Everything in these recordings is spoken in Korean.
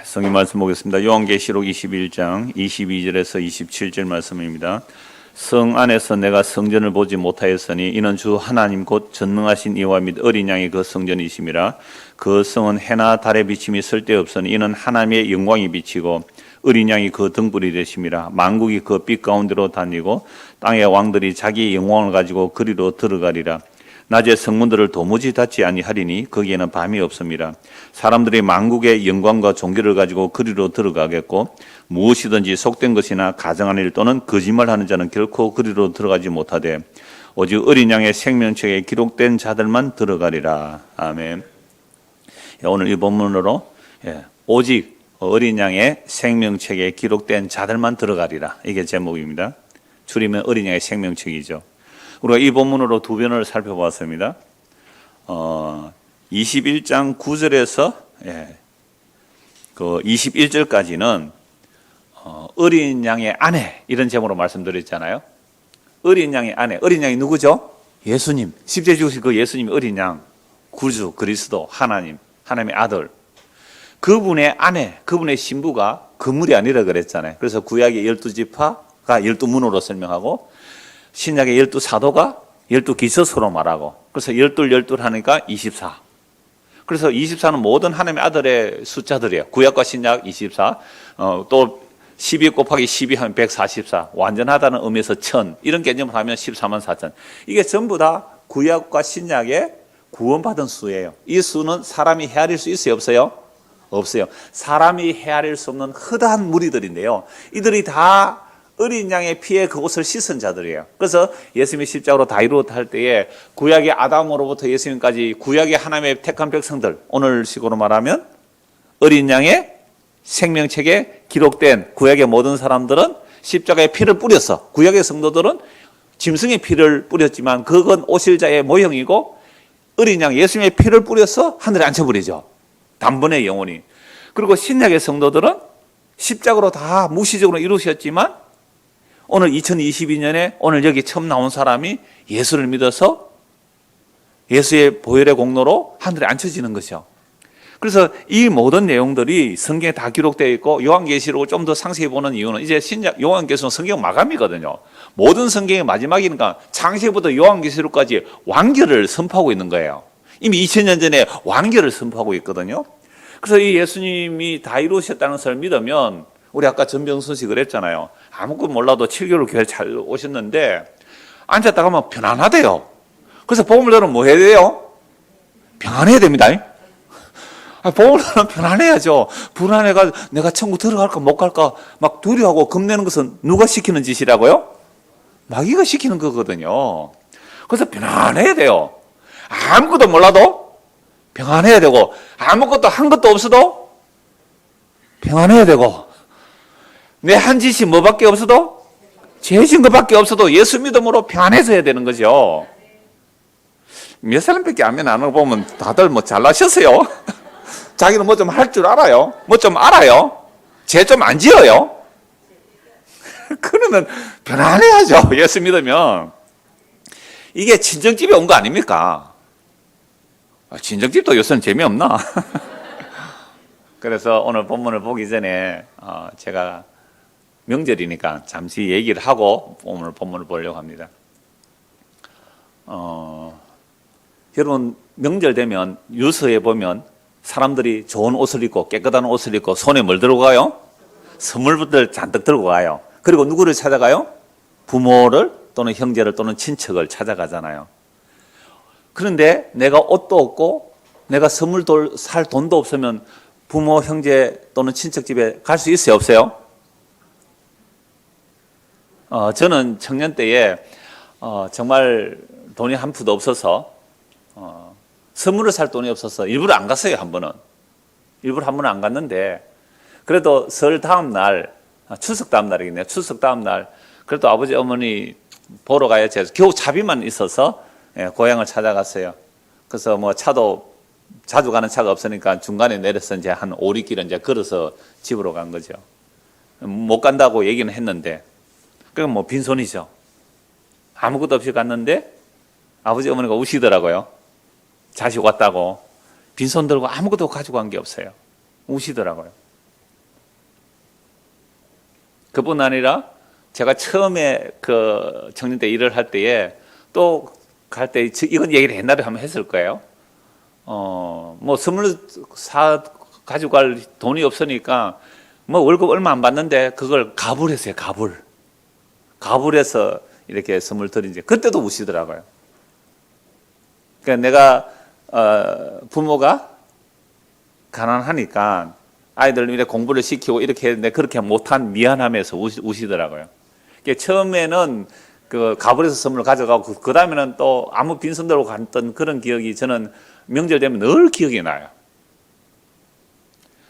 성경 말씀 보겠습니다. 요한계시록 21장 22절에서 27절 말씀입니다. 성 안에서 내가 성전을 보지 못하였으니 이는 주 하나님 곧 전능하신 이와 및 어린 양이 그 성전이심이라. 그 성은 해나 달의 비침이 쓸데없으니 이는 하나님의 영광이 비치고 어린 양이 그 등불이 되심이라. 만국이 그 빛 가운데로 다니고 땅의 왕들이 자기 영광을 가지고 그리로 들어가리라. 낮에 성문들을 도무지 닫지 아니하리니 거기에는 밤이 없습니다. 사람들이 만국의 영광과 존귀를 가지고 그리로 들어가겠고 무엇이든지 속된 것이나 가정하는 일 또는 거짓말하는 자는 결코 그리로 들어가지 못하되 오직 어린 양의 생명책에 기록된 자들만 들어가리라. 아멘. 오늘 이 본문으로 오직 어린 양의 생명책에 기록된 자들만 들어가리라. 이게 제목입니다. 줄이면 어린 양의 생명책이죠. 우리가 이 본문으로 두 변을 살펴봤습니다. 21장 9절에서 그 21절까지는 어린 양의 아내 이런 제목으로 말씀드렸잖아요. 어린 양의 아내, 어린 양이 누구죠? 예수님, 십자가에 죽으신 그 예수님이 어린 양, 구주, 그리스도, 하나님, 하나님의 아들. 그분의 아내, 그분의 신부가 그물이 아니라 그랬잖아요. 그래서 구약의 12지파가 12문으로 설명하고 신약의 12사도가 12기서서로 말하고 그래서 12 하니까 24. 그래서 24는 모든 하나님의 아들의 숫자들이에요. 구약과 신약 24, 또 12 곱하기 12 하면 144, 완전하다는 의미에서 1000 이런 개념을 하면 14만 4천. 이게 전부 다 구약과 신약의 구원받은 수예요. 이 수는 사람이 헤아릴 수 있어요? 없어요? 없어요. 사람이 헤아릴 수 없는 허다한 무리들인데요. 이들이 다 어린 양의 피에 그곳을 씻은 자들이에요. 그래서 예수님이 십자가로 다이루트 할 때에 구약의 아담으로부터 예수님까지 구약의 하나님의 택한 백성들, 오늘식으로 말하면 어린 양의 생명책에 기록된 구약의 모든 사람들은 십자가에 피를 뿌렸어. 구약의 성도들은 짐승의 피를 뿌렸지만 그건 오실 자의 모형이고 어린 양 예수님의 피를 뿌려서 하늘에 앉혀버리죠. 단번에 영원히. 그리고 신약의 성도들은 십자가로 다 무시적으로 이루셨지만 오늘 2022년에 오늘 여기 처음 나온 사람이 예수를 믿어서 예수의 보혈의 공로로 하늘에 앉혀지는 것이죠. 그래서 이 모든 내용들이 성경에 다 기록되어 있고 요한계시록을 좀 더 상세히 보는 이유는 이제 신약 요한계시록은 성경 마감이거든요. 모든 성경의 마지막이니까 창세기부터 요한계시록까지 완결을 선포하고 있는 거예요. 이미 2000년 전에 완결을 선포하고 있거든요. 그래서 이 예수님이 다 이루셨다는 것을 믿으면 우리 아까 전병순 씨 그랬잖아요. 아무것도 몰라도 7개월 교회 잘 오셨는데 앉았다 가면 편안하대요. 그래서 복음을 들으면 뭐 해야 돼요? 평안해야 됩니다. 복음을 들으면 편안해야죠. 불안해가지고 내가 천국 들어갈까 못 갈까 막 두려워하고 겁내는 것은 누가 시키는 짓이라고요? 마귀가 시키는 거거든요. 그래서 편안해야 돼요. 아무것도 몰라도 평안해야 되고 아무것도 한 것도 없어도 평안해야 되고 내 한 짓이 뭐밖에 없어도 죄진 것밖에 없어도 예수 믿음으로 평안해서 해야 되는 거죠. 몇 사람밖에 아멘 안 하고 보면 다들 뭐 잘나셨어요. 자기는 뭐 좀 할 줄 알아요. 뭐 좀 알아요. 죄 좀 안 지어요. 그러면 편안해야죠. 예수 믿으면. 이게 친정집에 온 거 아닙니까? 친정집도 요새는 재미없나? 그래서 오늘 본문을 보기 전에 제가 명절이니까 잠시 얘기를 하고 오늘 본문을 보려고 합니다. 여러분 명절 되면 유서에 보면 사람들이 좋은 옷을 입고 깨끗한 옷을 입고 손에 뭘 들고 가요? 선물들 잔뜩 들고 가요. 그리고 누구를 찾아가요? 부모를 또는 형제를 또는 친척을 찾아가잖아요. 그런데 내가 옷도 없고 내가 선물 살 돈도 없으면 부모, 형제 또는 친척 집에 갈 수 있어요? 없어요? 저는 청년 때에 정말 돈이 한 푼도 없어서 선물을 살 돈이 없어서 일부러 안 갔어요. 한 번은 안 갔는데 그래도 설 다음 날 추석 다음 날이겠네요. 추석 다음 날 그래도 아버지 어머니 보러 가야지 해서 겨우 차비만 있어서 고향을 찾아갔어요. 그래서 뭐 차도 자주 가는 차가 없으니까 중간에 내려서 이제 한 5, 6km 이제 걸어서 집으로 간 거죠. 못 간다고 얘기는 했는데 그건 뭐 빈손이죠. 아무것도 없이 갔는데 아버지 어머니가 우시더라고요. 자식 왔다고 빈손 들고 아무것도 가지고 간 게 없어요. 우시더라고요. 그뿐 아니라 제가 처음에 그 청년대 일을 할 때에 또 갈 때 이건 얘기를 옛날에 한번 했을 거예요. 뭐 선물 사 가지고 갈 돈이 없으니까 뭐 월급 얼마 안 받는데 그걸 가불했어요. 가불해서 이렇게 선물 드린지 그때도 우시더라고요. 그러니까 내가 부모가 가난하니까 아이들 이렇게 공부를 시키고 이렇게 했는데 그렇게 못한 미안함에서 우시더라고요. 그러니까 처음에는 그 가불에서 선물을 가져가고 그 다음에는 또 아무 빈손 들고 갔던 그런 기억이 저는 명절 되면 늘 기억이 나요.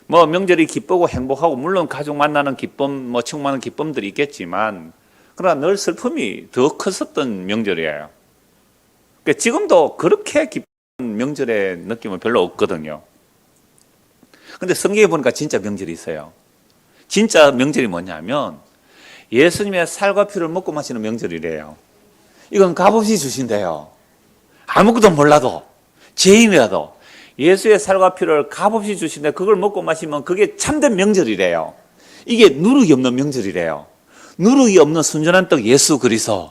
뭐 명절이 기쁘고 행복하고 물론 가족 만나는 기쁨, 뭐 친구 만나는 기쁨들이 있겠지만 그러나 늘 슬픔이 더 컸었던 명절이에요. 그러니까 지금도 그렇게 기쁜 명절의 느낌은 별로 없거든요. 근데 성경에 보니까 진짜 명절이 있어요. 진짜 명절이 뭐냐면 예수님의 살과 피를 먹고 마시는 명절이래요. 이건 값없이 주신대요. 아무것도 몰라도 죄인이라도 예수의 살과 피를 값없이 주신데 그걸 먹고 마시면 그게 참된 명절이래요. 이게 누룩이 없는 명절이래요. 누룩이 없는 순전한 떡 예수 그리스도.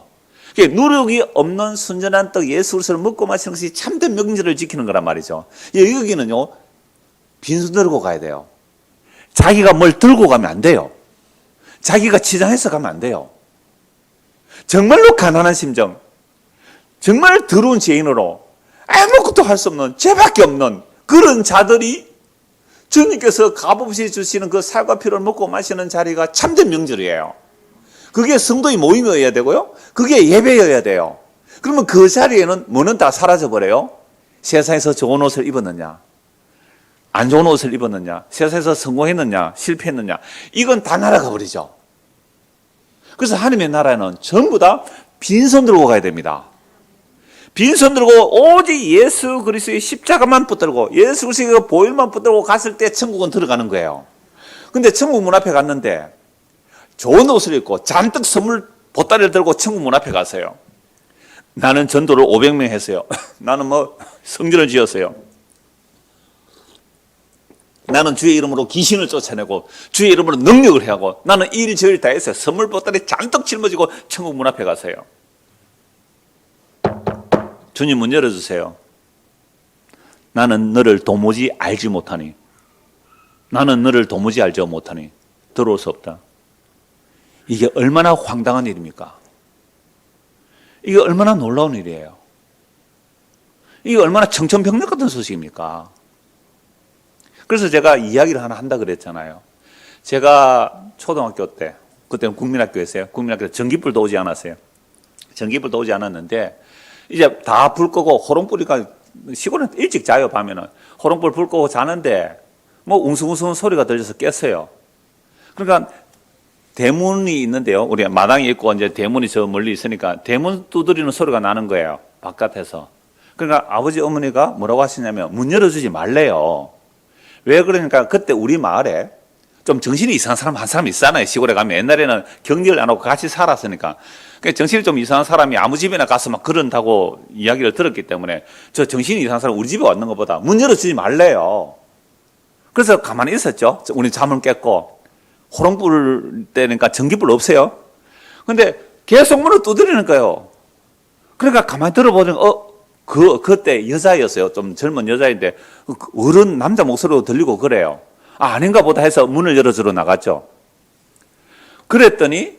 누룩이 없는 순전한 떡 예수 그리스도를 먹고 마시는 것이 참된 명절을 지키는 거란 말이죠. 여기는요 빈손 들고 가야 돼요. 자기가 뭘 들고 가면 안 돼요. 자기가 치장해서 가면 안 돼요. 정말로 가난한 심정, 정말 더러운 죄인으로 아무것도 할 수 없는 죄밖에 없는 그런 자들이 주님께서 값없이 주시는 그 살과 피를 먹고 마시는 자리가 참된 명절이에요. 그게 성도의 모임이어야 되고요. 그게 예배여야 돼요. 그러면 그 자리에는 뭐는 다 사라져버려요. 세상에서 좋은 옷을 입었느냐, 안 좋은 옷을 입었느냐, 세상에서 성공했느냐, 실패했느냐, 이건 다 날아가 버리죠. 그래서 하나님의 나라에는 전부 다 빈손 들고 가야 됩니다. 빈손 들고 오직 예수 그리스도의 십자가만 붙들고 예수 그리스도의 보혈만 붙들고 갔을 때 천국은 들어가는 거예요. 근데 천국 문 앞에 갔는데 좋은 옷을 입고 잔뜩 선물 보따리를 들고 천국 문 앞에 갔어요. 나는 전도를 500명 했어요. 나는 뭐 성전을 지었어요. 나는 주의 이름으로 귀신을 쫓아내고 주의 이름으로 능력을 해하고 나는 이 일 저 일 다 했어요. 선물 보따리 잔뜩 짊어지고 천국 문 앞에 갔어요. 주님 문 열어주세요. 나는 너를 도무지 알지 못하니, 나는 너를 도무지 알지 못하니 들어올 수 없다. 이게 얼마나 황당한 일입니까? 이게 얼마나 놀라운 일이에요. 이게 얼마나 청천벽력 같은 소식입니까? 그래서 제가 이야기를 하나 한다 그랬잖아요. 제가 초등학교 때, 그때는 국민학교였어요. 국민학교에 전기불도 오지 않았어요. 전기불도 오지 않았는데 이제 다 불 끄고 호롱불이가 시골은 일찍 자요. 밤에는 호롱불 불 끄고 자는데 뭐 웅성웅성 소리가 들려서 깼어요. 그러니까 대문이 있는데요. 우리 마당이 있고 이제 대문이 저 멀리 있으니까 대문 두드리는 소리가 나는 거예요. 바깥에서. 그러니까 아버지 어머니가 뭐라고 하시냐면 문 열어주지 말래요. 왜 그러니까 그때 우리 마을에 좀 정신이 이상한 사람 한 사람 있잖아요. 시골에 가면 옛날에는 격리를 안 하고 같이 살았으니까. 그러니까 정신이 좀 이상한 사람이 아무 집에나 가서 막 그런다고 이야기를 들었기 때문에 저 정신이 이상한 사람 우리 집에 왔는 것보다 문 열어주지 말래요. 그래서 가만히 있었죠. 우리 잠을 깼고 호롱불 때니까 전기불 없어요. 근데 계속 문을 두드리는 거예요. 그러니까 가만히 들어보니 그때 여자였어요. 좀 젊은 여자인데 어른 남자 목소리로 들리고 그래요. 아닌가 보다 해서 문을 열어주러 나갔죠. 그랬더니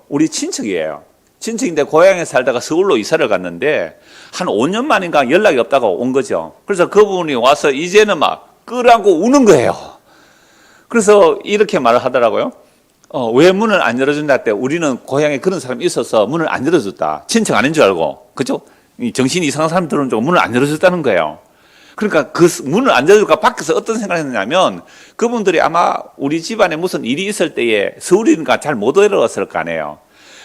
우리 친척이에요. 친척인데 고향에 살다가 서울로 이사를 갔는데 한 5년 만인가 연락이 없다가 온 거죠. 그래서 그분이 와서 이제는 막 끌어안고 우는 거예요. 그래서 이렇게 말을 하더라고요. 왜 문을 안 열어준다 할 때 우리는 고향에 그런 사람이 있어서 문을 안 열어줬다. 친척 아닌 줄 알고. 그죠? 정신이 이상한 사람 들어온 줄 문을 안 열어줬다는 거예요. 그러니까 그 문을 안 열어줄까 밖에서 어떤 생각을 했냐면 그분들이 아마 우리 집안에 무슨 일이 있을 때에 서울이니까 잘 못 들어갔을 거 아니에요.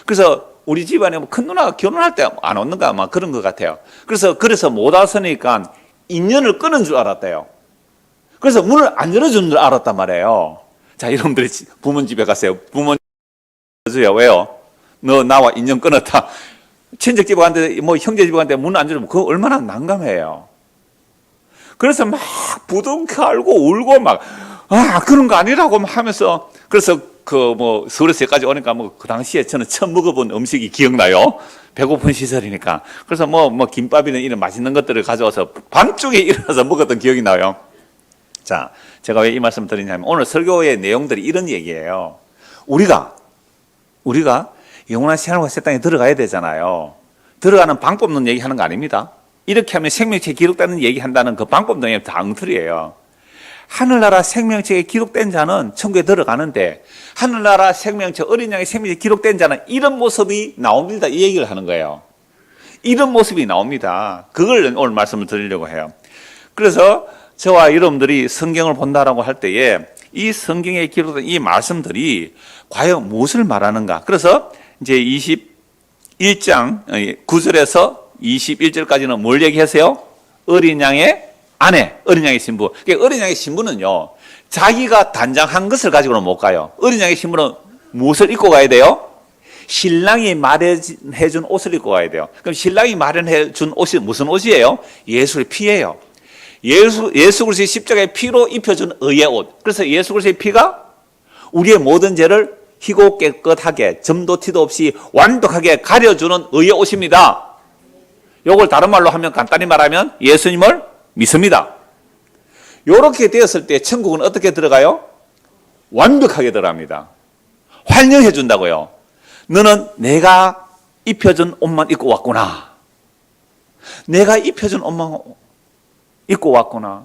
그래서 우리 집안에 뭐 큰 누나가 결혼할 때 안 왔는가 아마 그런 것 같아요. 그래서 못 왔으니까 인연을 끊은 줄 알았대요. 그래서 문을 안 열어준 줄 알았단 말이에요. 자, 여러분들이 부모 집에 가세요. 부모 집에 왜요? 너 나와 인연 끊었다. 친척 집에 갔는데 뭐 형제 집에 갔는데 문 안 열어주면 그거 얼마나 난감해요. 그래서 막 부둥켜 알고 울고 막 그런 거 아니라고 하면서 그래서 서울에서 여기까지 오니까 그 당시에 저는 처음 먹어본 음식이 기억나요. 배고픈 시절이니까. 그래서 김밥이나 이런 맛있는 것들을 가져와서 밤중에 일어나서 먹었던 기억이 나요. 자, 제가 왜 이 말씀을 드리냐면 오늘 설교의 내용들이 이런 얘기예요. 우리가 영원한 생활과 새 땅에 들어가야 되잖아요. 들어가는 방법론 얘기하는 거 아닙니다. 이렇게 하면 생명책에 기록되는 얘기한다는 그 방법론이 다 엉터리예요. 하늘나라 생명책에 기록된 자는 천국에 들어가는데 하늘나라 생명책, 어린 양의 생명책에 기록된 자는 이런 모습이 나옵니다. 이 얘기를 하는 거예요. 이런 모습이 나옵니다. 그걸 오늘 말씀을 드리려고 해요. 그래서 저와 여러분들이 성경을 본다라고 할 때에 이 성경에 기록된 이 말씀들이 과연 무엇을 말하는가. 그래서 이제 21장 9절에서 21절까지는 뭘 얘기하세요? 어린 양의 아내, 어린 양의 신부. 그러니까 어린 양의 신부는요, 자기가 단장한 것을 가지고는 못 가요. 어린 양의 신부는 무엇을 입고 가야 돼요? 신랑이 마련해준 옷을 입고 가야 돼요. 그럼 신랑이 마련해준 옷이 무슨 옷이에요? 예수의 피예요. 예수 그리스도의 십자가의 피로 입혀준 의의 옷. 그래서 예수 그리스도의 피가 우리의 모든 죄를 희고 깨끗하게 점도 티도 없이 완벽하게 가려주는 의의 옷입니다. 이걸 다른 말로 하면, 간단히 말하면 예수님을 믿습니다. 이렇게 되었을 때 천국은 어떻게 들어가요? 완벽하게 들어갑니다. 환영해 준다고요. 너는 내가 입혀준 옷만 입고 왔구나. 내가 입혀준 옷만 입고 왔구나.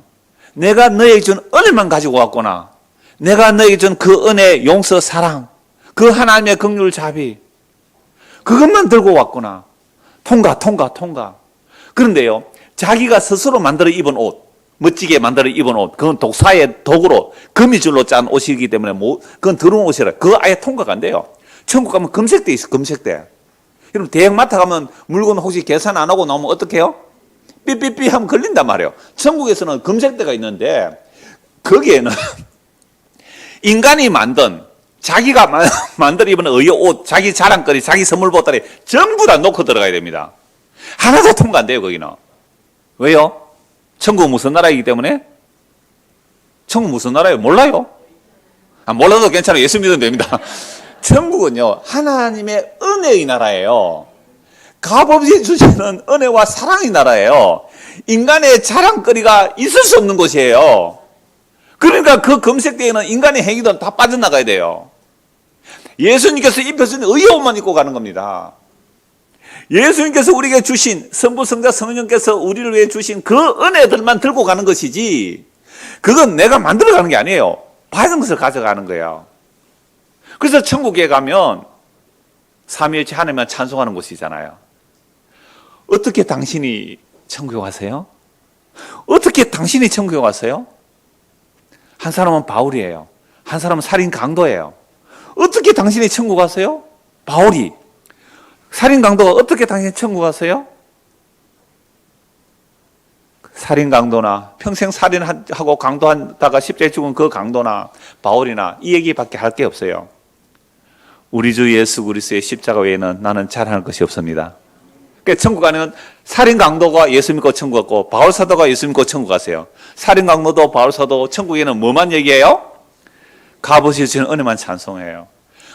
내가 너에게 준 은혜만 가지고 왔구나. 내가 너에게 준 그 은혜, 용서, 사랑, 그 하나님의 긍휼, 자비, 그것만 들고 왔구나. 통과. 그런데요, 자기가 스스로 만들어 입은 옷, 멋지게 만들어 입은 옷, 그건 독사의 도구로 거미줄로 짠 옷이기 때문에 그건 더러운 옷이라 그거 아예 통과가 안 돼요. 천국 가면 금색대 있어. 금색대. 여러분 대형마트 가면 물건 혹시 계산 안 하고 나오면 어떻게 해요? 삐삐삐 하면 걸린단 말이에요. 천국에서는 금색대가 있는데 거기에는 인간이 만든, 자기가 만들어 입은 의의 옷, 자기 자랑거리, 자기 선물 보따리 전부 다 놓고 들어가야 됩니다. 하나도 통과 안 돼요. 거기는. 왜요? 천국은 무슨 나라이기 때문에? 천국 무슨 나라예요? 몰라요? 몰라도 괜찮아요. 예수 믿으면 됩니다. 천국은요, 하나님의 은혜의 나라예요. 값없이 주시는 은혜와 사랑의 나라예요. 인간의 자랑거리가 있을 수 없는 곳이에요. 그러니까 그 금색대에는 인간의 행위도 다 빠져나가야 돼요. 예수님께서 입혀준 의의 옷만 입고 가는 겁니다. 예수님께서 우리에게 주신, 성부, 성자, 성령께서 우리를 위해 주신 그 은혜들만 들고 가는 것이지, 그건 내가 만들어가는 게 아니에요. 받은 것을 가져가는 거예요. 그래서 천국에 가면 삼위일체 하나님만 찬송하는 곳이잖아요. 어떻게 당신이 천국에 가세요? 어떻게 당신이 천국에 갔어요? 한 사람은 바울이에요. 한 사람은 살인 강도예요. 어떻게 당신이 천국 가세요? 바울이. 살인 강도가 어떻게 당신이 천국 가세요? 살인 강도나 평생 살인하고 강도하다가 십자가에 죽은 그 강도나 바울이나 이 얘기밖에 할 게 없어요. 우리 주 예수 그리스도의 십자가 외에는 나는 자랑할 것이 없습니다. 그러니까 천국 가면 살인 강도가 예수 믿고 천국 갔고 바울 사도가 예수 믿고 천국 가세요. 살인 강도도 바울 사도 천국에는 뭐만 얘기해요? 값없이 주시는 은혜만 찬송해요.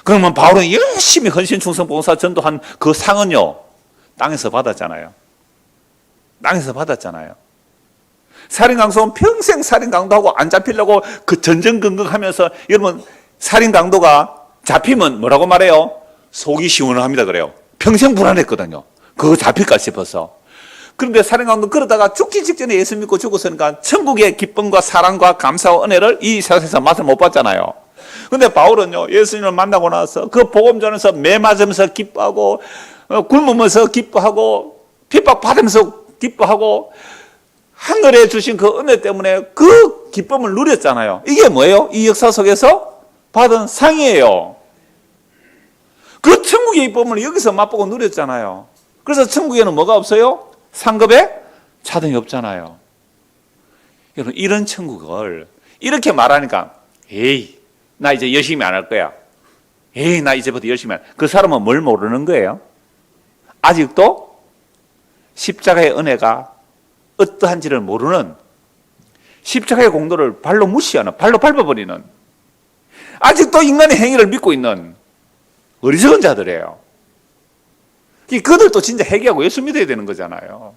그러면 바울은 열심히 헌신 충성 봉사 전도한 그 상은요, 땅에서 받았잖아요. 땅에서 받았잖아요. 살인 강도는 평생 살인 강도하고 안 잡히려고 그 전전긍긍하면서, 여러분 살인 강도가 잡히면 뭐라고 말해요? 속이 시원합니다 그래요. 평생 불안했거든요. 그거 잡힐까 싶어서. 그런데 살인 강도 그러다가 죽기 직전에 예수 믿고 죽었으니까 천국의 기쁨과 사랑과 감사와 은혜를 이 세상에서 맛을 못 봤잖아요. 근데 바울은요, 예수님을 만나고 나서 그 복음 전에서 매 맞으면서 기뻐하고, 굶으면서 기뻐하고, 핍박받으면서 기뻐하고, 하늘에 주신 그 은혜 때문에 그 기쁨을 누렸잖아요. 이게 뭐예요? 이 역사 속에서 받은 상이에요. 그 천국의 기쁨을 여기서 맛보고 누렸잖아요. 그래서 천국에는 뭐가 없어요? 상급에 차등이 없잖아요. 여러분, 이런 천국을 이렇게 말하니까, 에이, 나 이제 열심히 안 할 거야. 에이, 나 이제부터 열심히 안. 그 사람은 뭘 모르는 거예요? 아직도 십자가의 은혜가 어떠한지를 모르는, 십자가의 공로를 발로 무시하는, 발로 밟아버리는, 아직도 인간의 행위를 믿고 있는 어리석은 자들이에요. 그들도 진짜 회개하고 예수 믿어야 되는 거잖아요.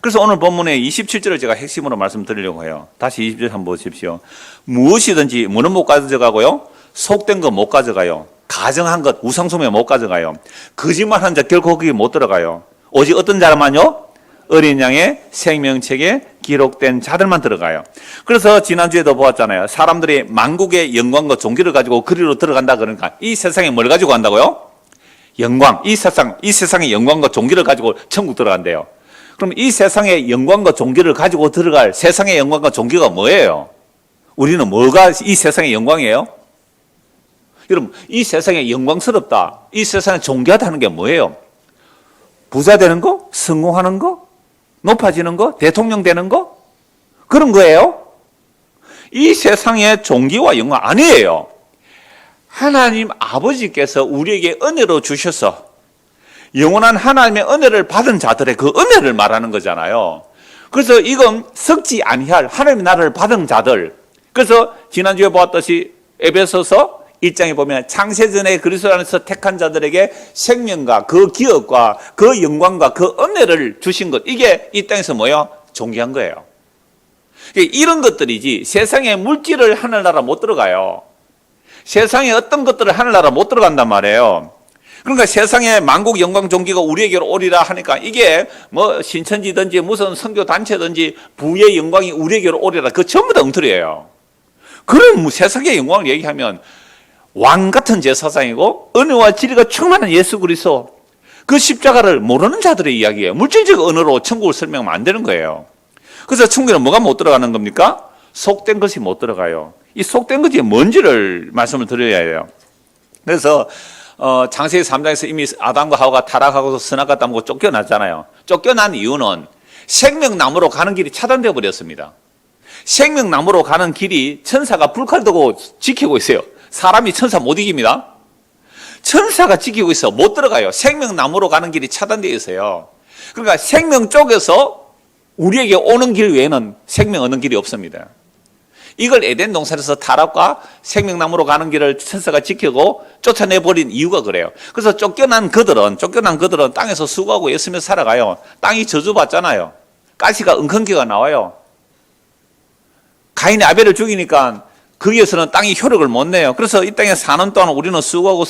그래서 오늘 본문의 27절을 제가 핵심으로 말씀드리려고 해요. 다시 20절 한번 보십시오. 무엇이든지 뭐는 못 가져가고요. 속된 거 못 가져가요. 가정한 것, 우상숭배 못 가져가요. 거짓말한 자 결코 거기 못 들어가요. 오직 어떤 자만요? 어린 양의 생명책에 기록된 자들만 들어가요. 그래서 지난주에도 보았잖아요. 사람들이 만국의 영광과 존귀를 가지고 그리로 들어간다 그러니까 이 세상에 뭘 가지고 간다고요? 영광. 이 세상의 영광과 존귀를 가지고 천국 들어간대요. 그럼 이 세상의 영광과 존귀를 가지고 들어갈 세상의 영광과 존귀가 뭐예요? 우리는 뭐가 이 세상의 영광이에요? 여러분, 이 세상에 영광스럽다, 이 세상에 존귀하다는 게 뭐예요? 부자 되는 거? 성공하는 거? 높아지는 거? 대통령 되는 거? 그런 거예요? 이 세상의 존귀와 영광 아니에요. 하나님 아버지께서 우리에게 은혜로 주셔서 영원한 하나님의 은혜를 받은 자들의 그 은혜를 말하는 거잖아요. 그래서 이건 썩지 아니할 하나님의 나라를 받은 자들. 그래서 지난주에 보았듯이 에베소서 1장에 보면 창세전에 그리스도 안에서 택한 자들에게 생명과 그 기업과 그 영광과 그 은혜를 주신 것, 이게 이 땅에서 뭐예요? 존귀한 거예요. 이런 것들이지 세상에 물질을 하늘나라 못 들어가요. 세상에 어떤 것들을 하늘나라 못 들어간단 말이에요. 그러니까 세상에 만국 영광 존귀가 우리에게로 오리라 하니까 이게 뭐 신천지든지 무슨 선교 단체든지 부의 영광이 우리에게로 오리라, 그 전부 다 엉터리예요. 그런 세상의 영광을 얘기하면 왕 같은 제사장이고 은혜와 진리가 충만한 예수 그리스도, 그 십자가를 모르는 자들의 이야기예요. 물질적 언어로 천국을 설명하면 안 되는 거예요. 그래서 천국에는 뭐가 못 들어가는 겁니까? 속된 것이 못 들어가요. 이 속된 것이 뭔지를 말씀을 드려야 해요. 그래서 창세기 3장에서 이미 아담과 하와가 타락하고서 선악과 따먹고 쫓겨났잖아요. 쫓겨난 이유는 생명나무로 가는 길이 차단되어 버렸습니다. 생명나무로 가는 길이 천사가 불칼 들고 지키고 있어요. 사람이 천사 못 이깁니다. 천사가 지키고 있어 못 들어가요. 생명나무로 가는 길이 차단되어 있어요. 그러니까 생명 쪽에서 우리에게 오는 길 외에는 생명 얻는 길이 없습니다. 이걸 에덴 동산에서 타락과 생명나무로 가는 길을 천사가 지키고 쫓아내버린 이유가 그래요. 그래서 쫓겨난 그들은 땅에서 수고하고 애쓰며 살아가요. 땅이 저주받잖아요. 가시가 은근기가 나와요. 가인이 아벨을 죽이니까 거기에서는 땅이 효력을 못 내요. 그래서 이 땅에 사는 동안 우리는 수고하고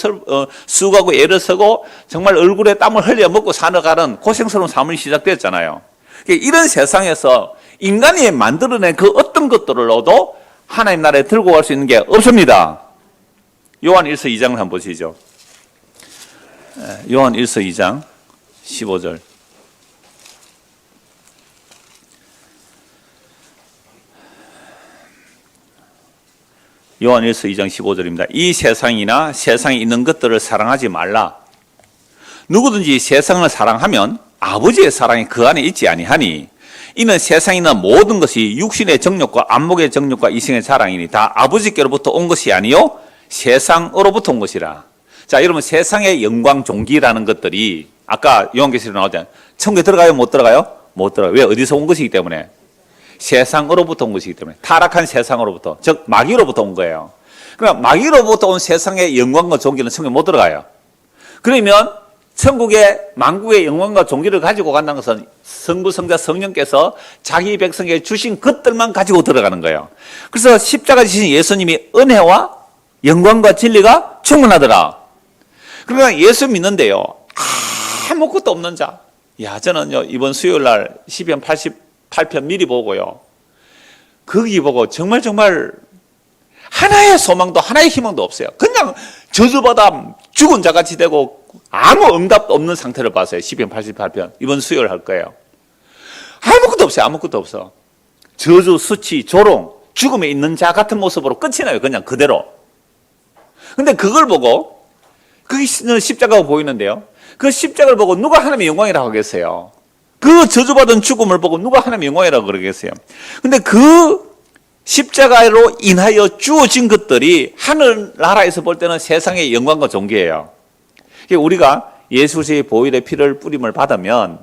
애를 쓰고 정말 얼굴에 땀을 흘려 먹고 살아가는 고생스러운 삶이 시작됐잖아요. 이런 세상에서 인간이 만들어낸 그 어떤 것들로도 하나님 나라에 들고 갈 수 있는 게 없습니다. 요한 1서 2장을 한번 보시죠. 요한 1서 2장 15절. 요한 1서 2장 15절입니다. 이 세상이나 세상에 있는 것들을 사랑하지 말라. 누구든지 세상을 사랑하면 아버지의 사랑이 그 안에 있지 아니하니 이는 세상에 있는 모든 것이 육신의 정욕과 안목의 정욕과 이생의 자랑이니 다 아버지께로부터 온 것이 아니요 세상으로부터 온 것이라. 자, 여러분, 세상의 영광 존귀라는 것들이 아까 요한계시록에 나오잖아요. 천국에 들어가요? 못 들어가요? 못 들어가요. 왜? 어디서 온 것이기 때문에? 세상으로부터 온 것이기 때문에. 타락한 세상으로부터, 즉 마귀로부터 온 거예요. 그러니까 마귀로부터 온 세상의 영광과 존귀는 천국에 못 들어가요. 그러면 천국의 만국의 영광과 존귀를 가지고 간다는 것은 성부, 성자, 성령께서 자기 백성에게 주신 것들만 가지고 들어가는 거예요. 그래서 십자가 지신 예수님이 은혜와 영광과 진리가 충분하더라. 그러니까 예수 믿는데요, 아무것도 없는 자. 야, 저는요, 이번 수요일 날 시편 88편 미리 보고요, 거기 보고 정말 하나의 소망도 하나의 희망도 없어요. 그냥 저주받아 죽은 자같이 되고 아무 응답도 없는 상태를 봤어요. 시편 88편 이번 수요일 할 거예요. 아무것도 없어요. 아무것도 없어. 저주, 수치, 조롱, 죽음에 있는 자 같은 모습으로 끝이 나요. 그냥 그대로. 근데 그걸 보고, 그게 십자가가 보이는데요, 그 십자가를 보고 누가 하나님의 영광이라고 하겠어요? 그 저주받은 죽음을 보고 누가 하나님의 영광이라고 그러겠어요? 근데 그 십자가로 인하여 주어진 것들이 하늘나라에서 볼 때는 세상의 영광과 존귀예요. 우리가 예수의 보혈의 피를 뿌림을 받으면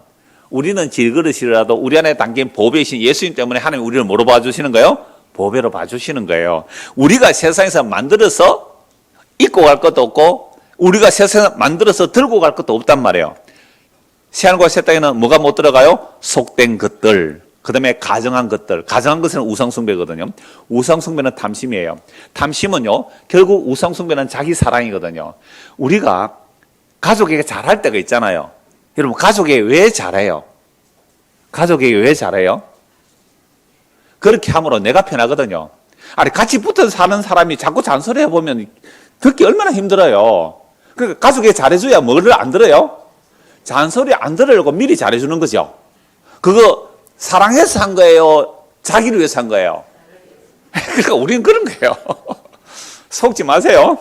우리는 질그릇이라도 우리 안에 담긴 보배이신 예수님 때문에 하나님 우리를 뭐로 봐주시는 거예요? 보배로 봐주시는 거예요. 우리가 세상에서 만들어서 입고 갈 것도 없고 우리가 세상에서 만들어서 들고 갈 것도 없단 말이에요. 새하늘과 새 땅에는 뭐가 못 들어가요? 속된 것들, 그 다음에 가정한 것들. 가정한 것은 우상숭배거든요. 우상숭배는 탐심이에요. 탐심은요, 결국 우상숭배는 자기 사랑이거든요. 우리가 가족에게 잘할 때가 있잖아요. 여러분, 가족에게 왜 잘해요? 가족에게 왜 잘해요? 그렇게 함으로 내가 편하거든요. 아니, 같이 붙어 사는 사람이 자꾸 잔소리해 보면 듣기 얼마나 힘들어요. 그러니까 가족에게 잘해줘야 뭐를 안 들어요? 잔소리 안 들으려고 미리 잘해주는 거죠. 그거 사랑해서 한 거예요? 자기를 위해서 한 거예요? 그러니까 우리는 그런 거예요. 속지 마세요.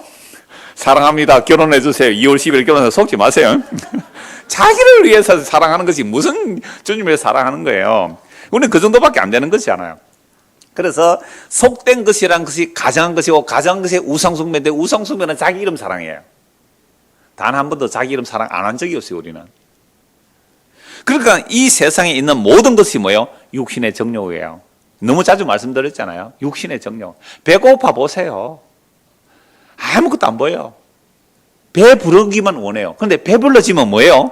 사랑합니다. 결혼해 주세요. 2월 10일 결혼해서 속지 마세요. 자기를 위해서 사랑하는 것이 무슨 주님을 사랑하는 거예요. 우리는 그 정도밖에 안 되는 것이잖아요. 그래서 속된 것이란 것이 가정한 것이고 가정한 것이 우상숭배인데 우상숭배는 자기 이름 사랑이에요. 단 한 번도 자기 이름 사랑 안 한 적이 없어요, 우리는. 그러니까 이 세상에 있는 모든 것이 뭐예요? 육신의 정욕이에요. 너무 자주 말씀드렸잖아요. 육신의 정욕. 배고파 보세요. 아무것도 안 보여요. 배 부르기만 원해요. 그런데 배불러지면 뭐예요?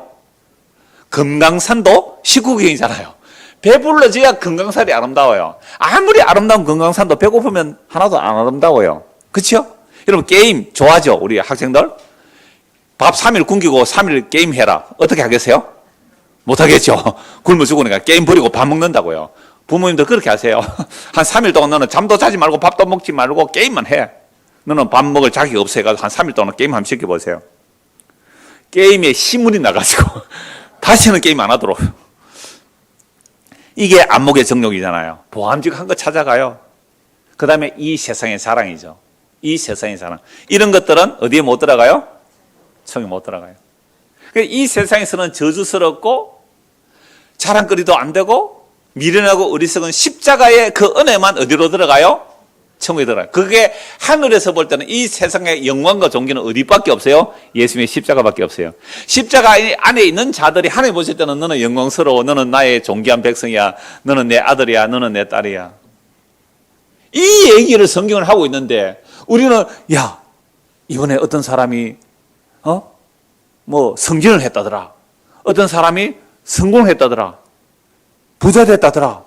금강산도 식후경이잖아요. 배불러져야 금강산이 아름다워요. 아무리 아름다운 금강산도 배고프면 하나도 안 아름다워요. 그렇죠? 여러분 게임 좋아하죠? 우리 학생들? 밥 3일 굶기고 3일 게임 해라. 어떻게 하겠어요? 못하겠죠. 굶어 죽으니까 게임 버리고 밥 먹는다고요. 부모님도 그렇게 하세요. 한 3일 동안 너는 잠도 자지 말고 밥도 먹지 말고 게임만 해. 너는 밥 먹을 자격이 없어 해가지고 한 3일 동안 게임 한번 시켜보세요. 게임에 신물이 나가지고 다시는 게임 안 하도록. 이게 안목의 정욕이잖아요. 보암직한 거 찾아가요. 그 다음에 이 세상의 자랑이죠. 이 세상의 자랑. 이런 것들은 어디에 못 들어가요? 청에 못 들어가요. 이 세상에서는 저주스럽고 자랑거리도 안 되고 미련하고 어리석은 십자가의 그 은혜만 어디로 들어가요? 천국에 들어가요. 그게 하늘에서 볼 때는 이 세상의 영광과 존귀는 어디밖에 없어요? 예수님의 십자가밖에 없어요. 십자가 안에 있는 자들이 하나님 보실 때는 너는 영광스러워, 너는 나의 존귀한 백성이야, 너는 내 아들이야, 너는 내 딸이야. 이 얘기를 성경을 하고 있는데 우리는 야 이번에 어떤 사람이 뭐 승진을 했다더라, 어떤 사람이 성공했다더라, 부자 됐다더라,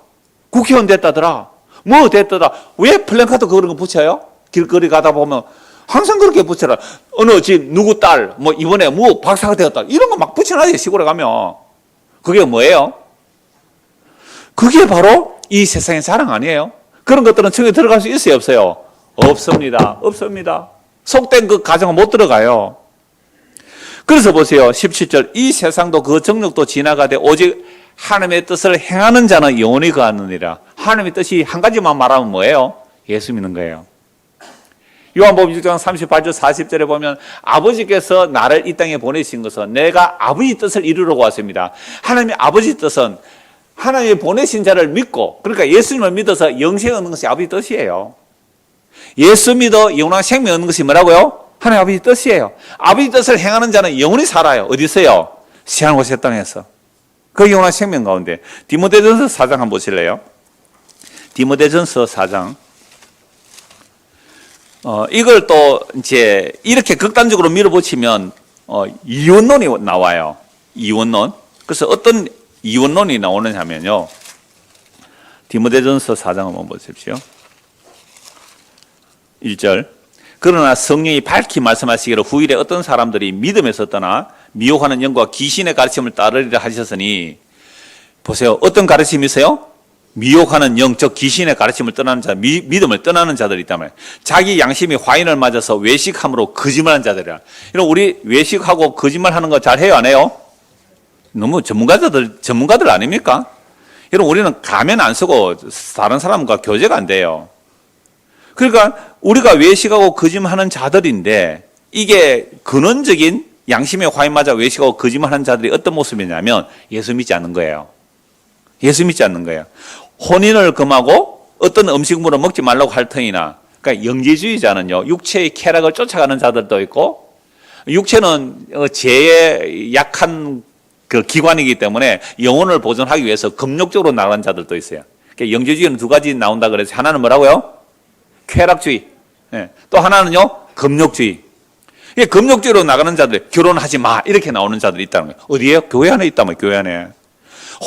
국회의원 됐다더라, 뭐 됐다더라. 왜 플랜카드 그런 거 붙여요? 길거리 가다 보면 항상 그렇게 붙여라. 어느 집 누구 딸 뭐 이번에 뭐 박사가 되었다 이런 거 막 붙여놔요. 시골에 가면. 그게 뭐예요? 그게 바로 이 세상의 자랑 아니에요? 그런 것들은 청에 들어갈 수 있어요, 없어요? 없습니다. 없습니다. 속된 그 가정은 못 들어가요. 그래서 보세요. 17절. 이 세상도 그 정욕도 지나가되 오직 하나님의 뜻을 행하는 자는 영원히 거하느니라. 하나님의 뜻이 한 가지만 말하면 뭐예요? 예수 믿는 거예요. 요한복음 6장 38절 40절에 보면 아버지께서 나를 이 땅에 보내신 것은 내가 아버지 뜻을 이루려고 왔습니다. 하나님의 아버지 뜻은 하나님이 보내신 자를 믿고, 그러니까 예수님을 믿어서 영생을 얻는 것이 아버지 뜻이에요. 예수 믿어 영원한 생명 얻는 것이 뭐라고요? 하나님 아버지 뜻이에요. 아버지 뜻을 행하는 자는 영원히 살아요. 어디 있어요? 새하늘과 새 땅에서. 그 영원한 생명 가운데. 디모데전서 4장 한번 보실래요? 디모데전서 4장. 이걸 또 이제 이렇게 극단적으로 밀어붙이면 이원론이 나와요. 이원론. 그래서 어떤 이원론이 나오느냐 하면요. 디모데전서 4장 한번 보십시오. 1절. 그러나 성령이 밝히 말씀하시기를 후일에 어떤 사람들이 믿음에서 떠나 미혹하는 영과 귀신의 가르침을 따르리라 하셨으니, 보세요. 어떤 가르침이 있어요? 미혹하는 영, 즉 귀신의 가르침을 떠나는 자, 믿음을 떠나는 자들이 있다면 자기 양심이 화인을 맞아서 외식함으로 거짓말하는 자들이라. 이런 우리 외식하고 거짓말하는 거 잘 해요, 안 해요? 너무 전문가들 아닙니까? 여러분 우리는 가면 안 쓰고 다른 사람과 교제가 안 돼요. 그러니까 우리가 외식하고 거짓말하는 자들인데 이게 근원적인 양심의 화인 맞아 외식하고 거짓말하는 자들이 어떤 모습이냐면 예수 믿지 않는 거예요. 예수 믿지 않는 거예요. 혼인을 금하고 어떤 음식물을 먹지 말라고 할 터이나, 그러니까 영지주의자는요 육체의 쾌락을 쫓아가는 자들도 있고, 육체는 죄의 약한 그 기관이기 때문에 영혼을 보존하기 위해서 금욕적으로 나가는 자들도 있어요. 그러니까 영재주의는 두 가지 나온다 그래서 하나는 뭐라고요? 쾌락주의. 예. 또 하나는요, 금욕주의. 이 금욕주의로 나가는 자들, 결혼하지 마 이렇게 나오는 자들이 있다는 거예요. 어디에요? 교회 안에 있다면 교회 안에.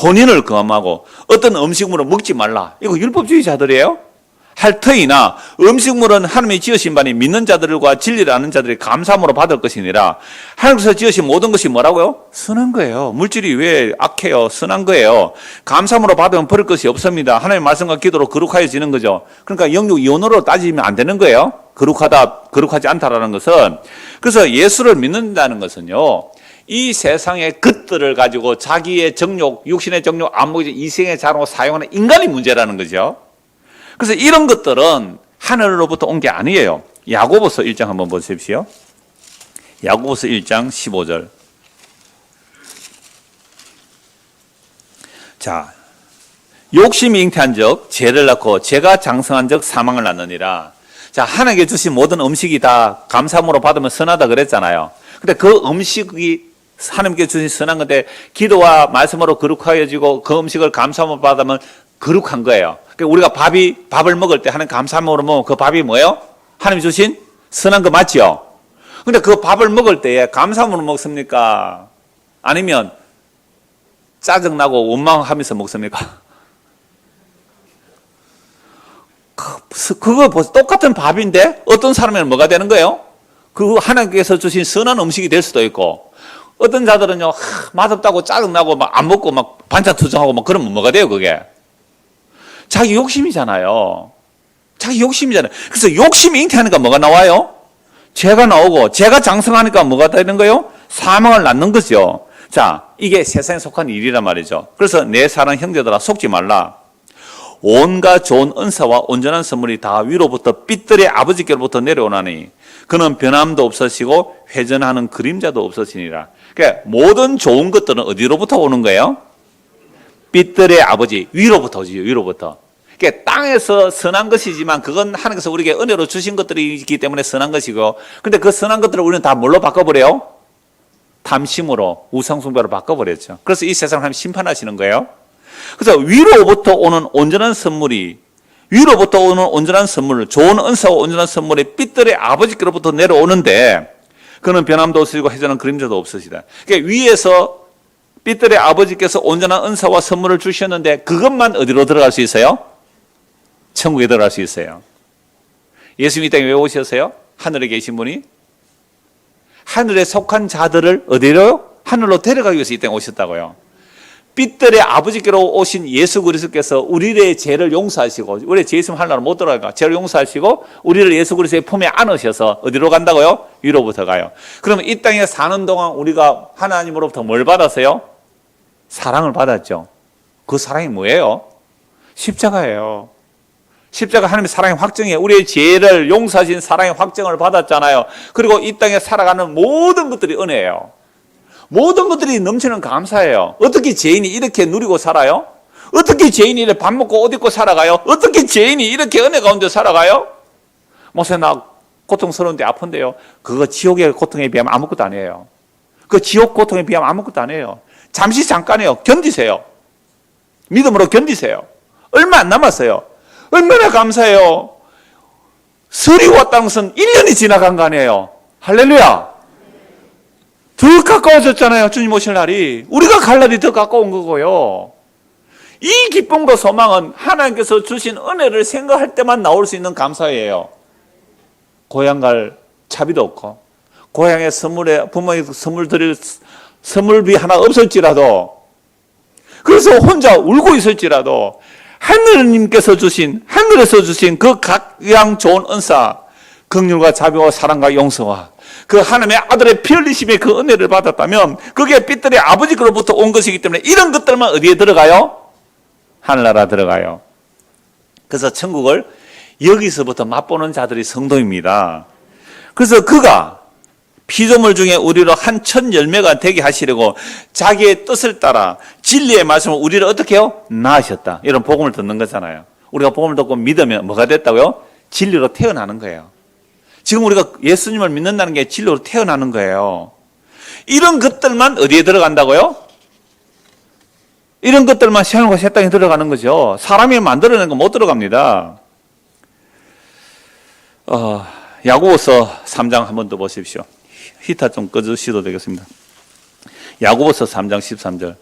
혼인을 금하고 어떤 음식물을 먹지 말라. 이거 율법주의자들이에요. 할 터이나 음식물은 하나님이 지으신 바니 믿는 자들과 진리를 아는 자들이 감사함으로 받을 것이니라. 하나님께서 지으신 모든 것이 뭐라고요? 선한 거예요. 물질이 왜 악해요? 선한 거예요. 감사함으로 받으면 버릴 것이 없습니다. 하나님의 말씀과 기도로 거룩하여지는 거죠. 그러니까 영육 이혼으로 따지면 안 되는 거예요. 거룩하지 않다라는 것은. 그래서 예수를 믿는다는 것은요, 이 세상의 것들을 가지고 자기의 정욕, 육신의 정욕, 안목의 이생의 자로 사용하는 인간의 문제라는 거죠. 그래서 이런 것들은 하늘로부터 온 게 아니에요. 야고보서 1장 한번 보십시오. 야고보서 1장 15절. 자, 욕심이 잉태한 적 죄를 낳고 죄가 장성한 적 사망을 낳느니라. 자, 하나님께 주신 모든 음식이 다 감사함으로 받으면 선하다 그랬잖아요. 근데 그 음식이 하나님께 주신 선한 건데 기도와 말씀으로 거룩하여지고 그 음식을 감사함으로 받으면 거룩한 거예요. 그러니까 우리가 밥을 먹을 때 하나님 감사함으로 먹으면 그 밥이 뭐예요? 하나님 주신 선한 거 맞죠? 근데 그 밥을 먹을 때에 감사함으로 먹습니까? 아니면 짜증나고 원망하면서 먹습니까? 그거 똑같은 밥인데 어떤 사람에는 뭐가 되는 거예요? 그 하나님께서 주신 선한 음식이 될 수도 있고, 어떤 자들은요, 맛없다고 짜증나고 막 안 먹고 막 반찬 투정하고 막 그러면 뭐가 돼요, 그게? 자기 욕심이잖아요. 자기 욕심이잖아요. 그래서 욕심이 잉태하니까 뭐가 나와요? 죄가 나오고, 죄가 장성하니까 뭐가 되는 거예요? 사망을 낳는 거죠. 자, 이게 세상에 속한 일이란 말이죠. 그래서 내 사랑 형제들아 속지 말라. 온갖 좋은 은사와 온전한 선물이 다 위로부터 빛들의 아버지께로부터 내려오나니 그는 변함도 없으시고 회전하는 그림자도 없으시니라. 그러니까 모든 좋은 것들은 어디로부터 오는 거예요? 빛들의 아버지, 위로부터 오지요. 위로부터. 그러니까 땅에서 선한 것이지만 그건 하나님께서 우리에게 은혜로 주신 것들이기 때문에 선한 것이고, 근데 그 선한 것들을 우리는 다 뭘로 바꿔버려요? 탐심으로, 우상숭배로 바꿔버렸죠. 그래서 이 세상을 하나님 심판하시는 거예요. 그래서 위로부터 오는 온전한 선물을, 좋은 은사와 온전한 선물이 빛들의 아버지께로부터 내려오는데 그는 변함도 없으시고 회전한 그림자도 없으시다. 그러니까 위에서 빛들의 아버지께서 온전한 은사와 선물을 주셨는데 그것만 어디로 들어갈 수 있어요? 천국에 들어갈 수 있어요. 예수님이 이 땅에 왜 오셨어요? 하늘에 계신 분이 하늘에 속한 자들을 어디로요? 하늘로 데려가기 위해서 이 땅에 오셨다고요. 빛들의 아버지께로 오신 예수 그리스도께서 우리의 죄를 용서하시고, 우리의 죄 있으면 하늘나라 못 들어가니까 죄를 용서하시고 우리를 예수 그리스도의 품에 안으셔서 어디로 간다고요? 위로부터 가요. 그러면 이 땅에 사는 동안 우리가 하나님으로부터 뭘 받았어요? 사랑을 받았죠. 그 사랑이 뭐예요? 십자가예요. 십자가 하나님의 사랑의 확정이에요. 우리의 죄를 용서하신 사랑의 확정을 받았잖아요. 그리고 이 땅에 살아가는 모든 것들이 은혜예요. 모든 것들이 넘치는 감사예요. 어떻게 죄인이 이렇게 누리고 살아요? 어떻게 죄인이 이렇게 밥 먹고 옷 입고 살아가요? 어떻게 죄인이 이렇게 은혜 가운데 살아가요? 목사님, 나 고통스러운데 아픈데요. 그거 지옥의 고통에 비하면 아무것도 아니에요. 그 지옥 고통에 비하면 아무것도 아니에요. 잠깐이에요. 견디세요. 믿음으로 견디세요. 얼마 안 남았어요. 얼마나 감사해요. 설이 왔다는 것은 1년이 지나간 거 아니에요. 할렐루야. 더 가까워졌잖아요. 주님 오실 날이. 우리가 갈 날이 더 가까운 거고요. 이 기쁨과 소망은 하나님께서 주신 은혜를 생각할 때만 나올 수 있는 감사예요. 고향 갈 차비도 없고, 고향에 부모님 선물 드릴 선물비 하나 없을지라도, 그래서 혼자 울고 있을지라도 하늘에서 주신 그 각양 좋은 은사, 긍휼과 자비와 사랑과 용서와 그 하나님의 아들의 피 흘리심의 그 은혜를 받았다면 그게 빛들의 아버지로부터 온 것이기 때문에 이런 것들만 어디에 들어가요? 하늘나라 들어가요. 그래서 천국을 여기서부터 맛보는 자들이 성도입니다. 그래서 그가 피조물 중에 우리로 한 천 열매가 되게 하시려고 자기의 뜻을 따라 진리의 말씀을 우리를 어떻게 해요? 낳으셨다. 이런 복음을 듣는 거잖아요. 우리가 복음을 듣고 믿으면 뭐가 됐다고요? 진리로 태어나는 거예요. 지금 우리가 예수님을 믿는다는 게 진리로 태어나는 거예요. 이런 것들만 어디에 들어간다고요? 이런 것들만 시험과 새 땅에 들어가는 거죠. 사람이 만들어낸 거 못 들어갑니다. 야고보서 3장 한번 더 보십시오. 히터 좀 꺼주셔도 되겠습니다. 야고보서 3장 13절.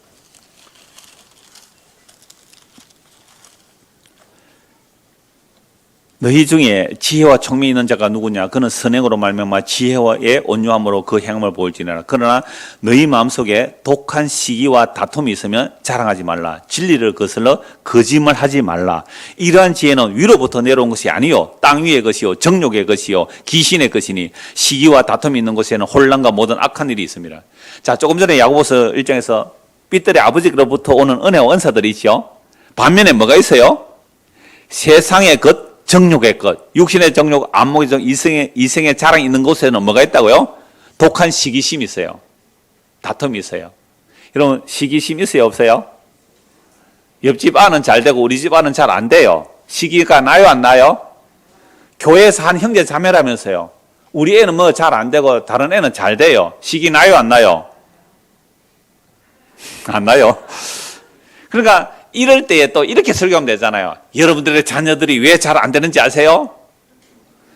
너희 중에 지혜와 총명이 있는 자가 누구냐? 그는 선행으로 말미암아 지혜와의 온유함으로 그 행함을 보일지니라. 그러나 너희 마음속에 독한 시기와 다툼이 있으면 자랑하지 말라. 진리를 거슬러 거짓말하지 말라. 이러한 지혜는 위로부터 내려온 것이 아니요 땅 위의 것이요 정욕의 것이요 귀신의 것이니 시기와 다툼이 있는 곳에는 혼란과 모든 악한 일이 있습니다. 자, 조금 전에 야고보서 1장에서 삐뚤의 아버지로부터 오는 은혜와 은사들이 있죠. 반면에 뭐가 있어요? 세상의 것, 정욕의 것, 육신의 정욕, 안목의 정욕, 이생의 자랑이 있는 곳에는 뭐가 있다고요? 독한 시기심이 있어요. 다툼이 있어요. 여러분, 시기심 있어요, 없어요? 옆집 아는 잘 되고 우리 집 아는 잘 안 돼요. 시기가 나요, 안 나요? 교회에서 한 형제 자매라면서요. 우리 애는 뭐 잘 안 되고 다른 애는 잘 돼요. 시기 나요, 안 나요? 안 나요. 그러니까 이럴 때에 또 이렇게 설교하면 되잖아요. 여러분들의 자녀들이 왜 잘 안 되는지 아세요?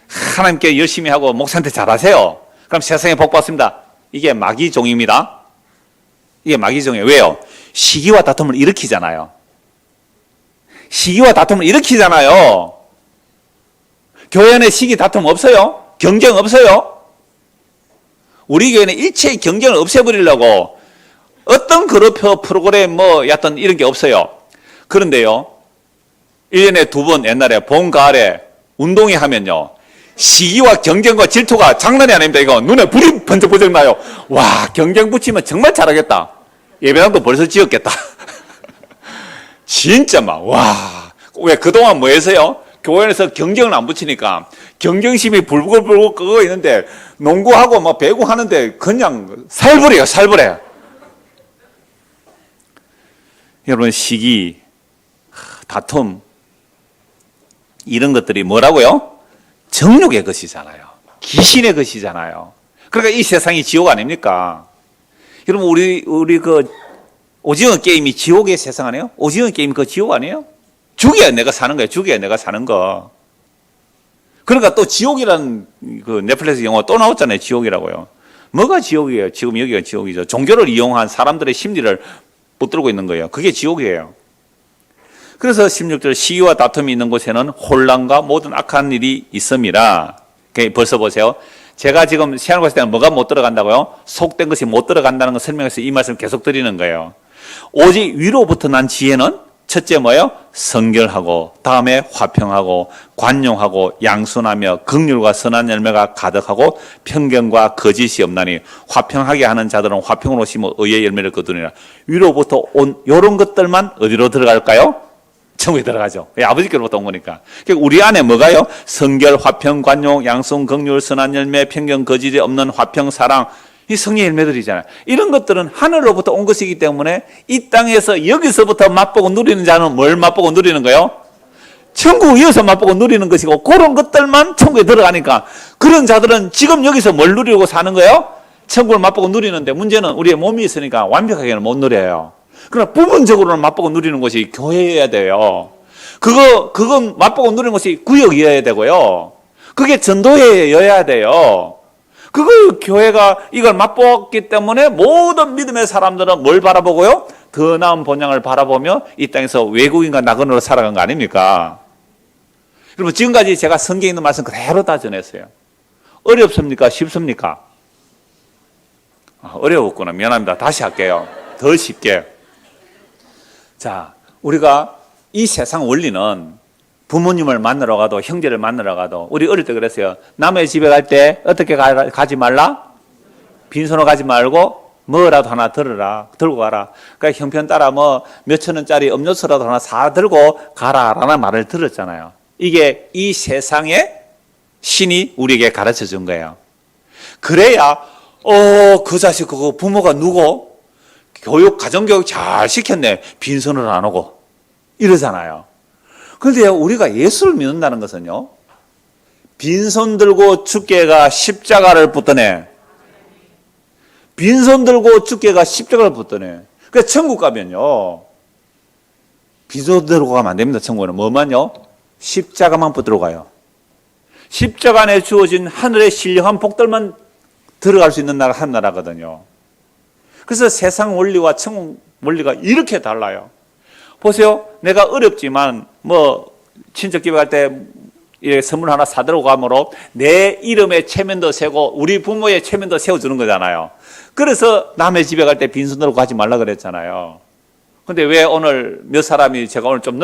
하나님께 열심히 하고 목사한테 잘하세요. 그럼 세상에 복 받습니다. 이게 마귀종입니다. 이게 마귀종이에요. 왜요? 시기와 다툼을 일으키잖아요. 시기와 다툼을 일으키잖아요. 교회 안에 시기 다툼 없어요? 경쟁 없어요? 우리 교회는 일체의 경쟁을 없애버리려고 어떤 그룹표 프로그램 였던 이런 게 없어요. 그런데요, 1년에 2번 옛날에 봄, 가을에 운동회 하면요, 시기와 경쟁과 질투가 장난이 아닙니다. 이거 눈에 불이 번쩍번쩍 나요. 와, 경쟁 붙이면 정말 잘하겠다. 예배당도 벌써 지었겠다. 진짜 와. 왜 그동안 뭐 했어요? 교회에서 경쟁을 안 붙이니까 경쟁심이 불글불글 끄고 있는데 농구하고 배구 하는데 그냥 살벌해요, 살벌해. 여러분, 시기, 다툼, 이런 것들이 뭐라고요? 정욕의 것이잖아요. 귀신의 것이잖아요. 그러니까 이 세상이 지옥 아닙니까? 여러분, 우리 오징어 게임이 지옥의 세상 아니에요? 오징어 게임 그 지옥 아니에요? 죽여야 내가 사는 거예요. 죽여야 내가 사는 거. 그러니까 또 지옥이라는 그 넷플릭스 영화 또 나왔잖아요. 지옥이라고요. 뭐가 지옥이에요? 지금 여기가 지옥이죠. 종교를 이용한 사람들의 심리를 붙들고 있는 거예요. 그게 지옥이에요. 그래서 16절 시기와 다툼이 있는 곳에는 혼란과 모든 악한 일이 있습니다. 벌써 보세요. 제가 지금 시간을 봤을 때는 뭐가 못 들어간다고요? 속된 것이 못 들어간다는 걸 설명해서 이 말씀을 계속 드리는 거예요. 오직 위로부터 난 지혜는 첫째 뭐예요? 성결하고 다음에 화평하고 관용하고 양순하며 긍휼과 선한 열매가 가득하고 편견과 거짓이 없나니 화평하게 하는 자들은 화평으로 심어 의의 열매를 거두니라. 위로부터 온 이런 것들만 어디로 들어갈까요? 천국에 들어가죠. 아버지께로부터 온 거니까. 그러니까 우리 안에 뭐가요? 성결, 화평, 관용, 양순, 긍휼, 선한 열매, 편견, 거짓이 없는 화평, 사랑, 이 성의 열매들이잖아요. 이런 것들은 하늘로부터 온 것이기 때문에 이 땅에서 여기서부터 맛보고 누리는 자는 뭘 맛보고 누리는 거예요? 천국 이어서 맛보고 누리는 것이고, 그런 것들만 천국에 들어가니까 그런 자들은 지금 여기서 뭘 누리고 사는 거예요? 천국을 맛보고 누리는데 문제는 우리의 몸이 있으니까 완벽하게는 못 누려요. 그러나 부분적으로는 맛보고 누리는 것이 교회여야 돼요. 그건 맛보고 누리는 것이 구역이어야 되고요. 그게 전도회여야 돼요. 그걸 교회가 이걸 맛보았기 때문에 모든 믿음의 사람들은 뭘 바라보고요? 더 나은 본향을 바라보며 이 땅에서 외국인과 나그네로 살아간 거 아닙니까? 여러분, 지금까지 제가 성경에 있는 말씀 그대로 다 전했어요. 어렵습니까? 쉽습니까? 어려웠구나. 미안합니다. 다시 할게요. 더 쉽게. 자, 우리가 이 세상 원리는 부모님을 만나러 가도 형제를 만나러 가도 우리 어릴 때 그랬어요. 남의 집에 갈 때 어떻게 가지 말라? 빈손으로 가지 말고 뭐라도 하나 들고 가라. 그러니까 형편 따라 몇천 원짜리 음료수라도 하나 사 들고 가라라는 말을 들었잖아요. 이게 이 세상의 신이 우리에게 가르쳐 준 거예요. 그래야 그 자식 그거 부모가 누구? 가정교육 잘 시켰네. 빈손으로 안 오고 이러잖아요. 그런데 우리가 예수를 믿는다는 것은요, 빈손 들고 주께가 십자가를 붙드네. 빈손 들고 주께가 십자가를 붙드네. 그러니까 천국 가면요, 빈손으로 가면 안 됩니다. 천국에는 뭐만요? 십자가만 붙들어 가요. 십자가 안에 주어진 하늘의 신령한 복들만 들어갈 수 있는 나라 한 나라거든요. 그래서 세상 원리와 천국 원리가 이렇게 달라요. 보세요. 내가 어렵지만 친척 집에 갈 때 선물 하나 사들고 가므로 내 이름에 체면도 세고 우리 부모의 체면도 세워주는 거잖아요. 그래서 남의 집에 갈 때 빈손으로 가지 말라 그랬잖아요. 근데 왜 오늘 몇 사람이 제가 오늘 좀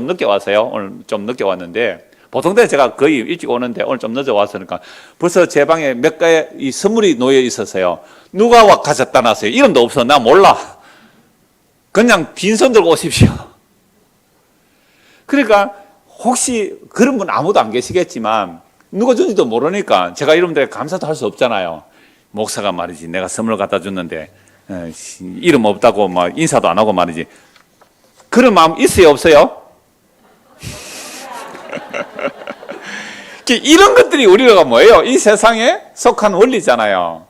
늦게 왔어요. 오늘 좀 늦게 왔는데 보통 때 제가 거의 일찍 오는데 오늘 좀 늦어 왔으니까 벌써 제 방에 몇 가지 이 선물이 놓여 있었어요. 누가 가져다 놨어요? 이름도 없어. 나 몰라. 그냥 빈손 들고 오십시오. 그러니까 혹시 그런 분 아무도 안 계시겠지만 누가 준지도 모르니까 제가 이름들에 감사도 할 수 없잖아요. 목사가 말이지 내가 선물 갖다 줬는데 이름 없다고 막 인사도 안 하고 말이지. 그런 마음 있어요 없어요? 이런 것들이 우리가 뭐예요? 이 세상에 속한 원리잖아요.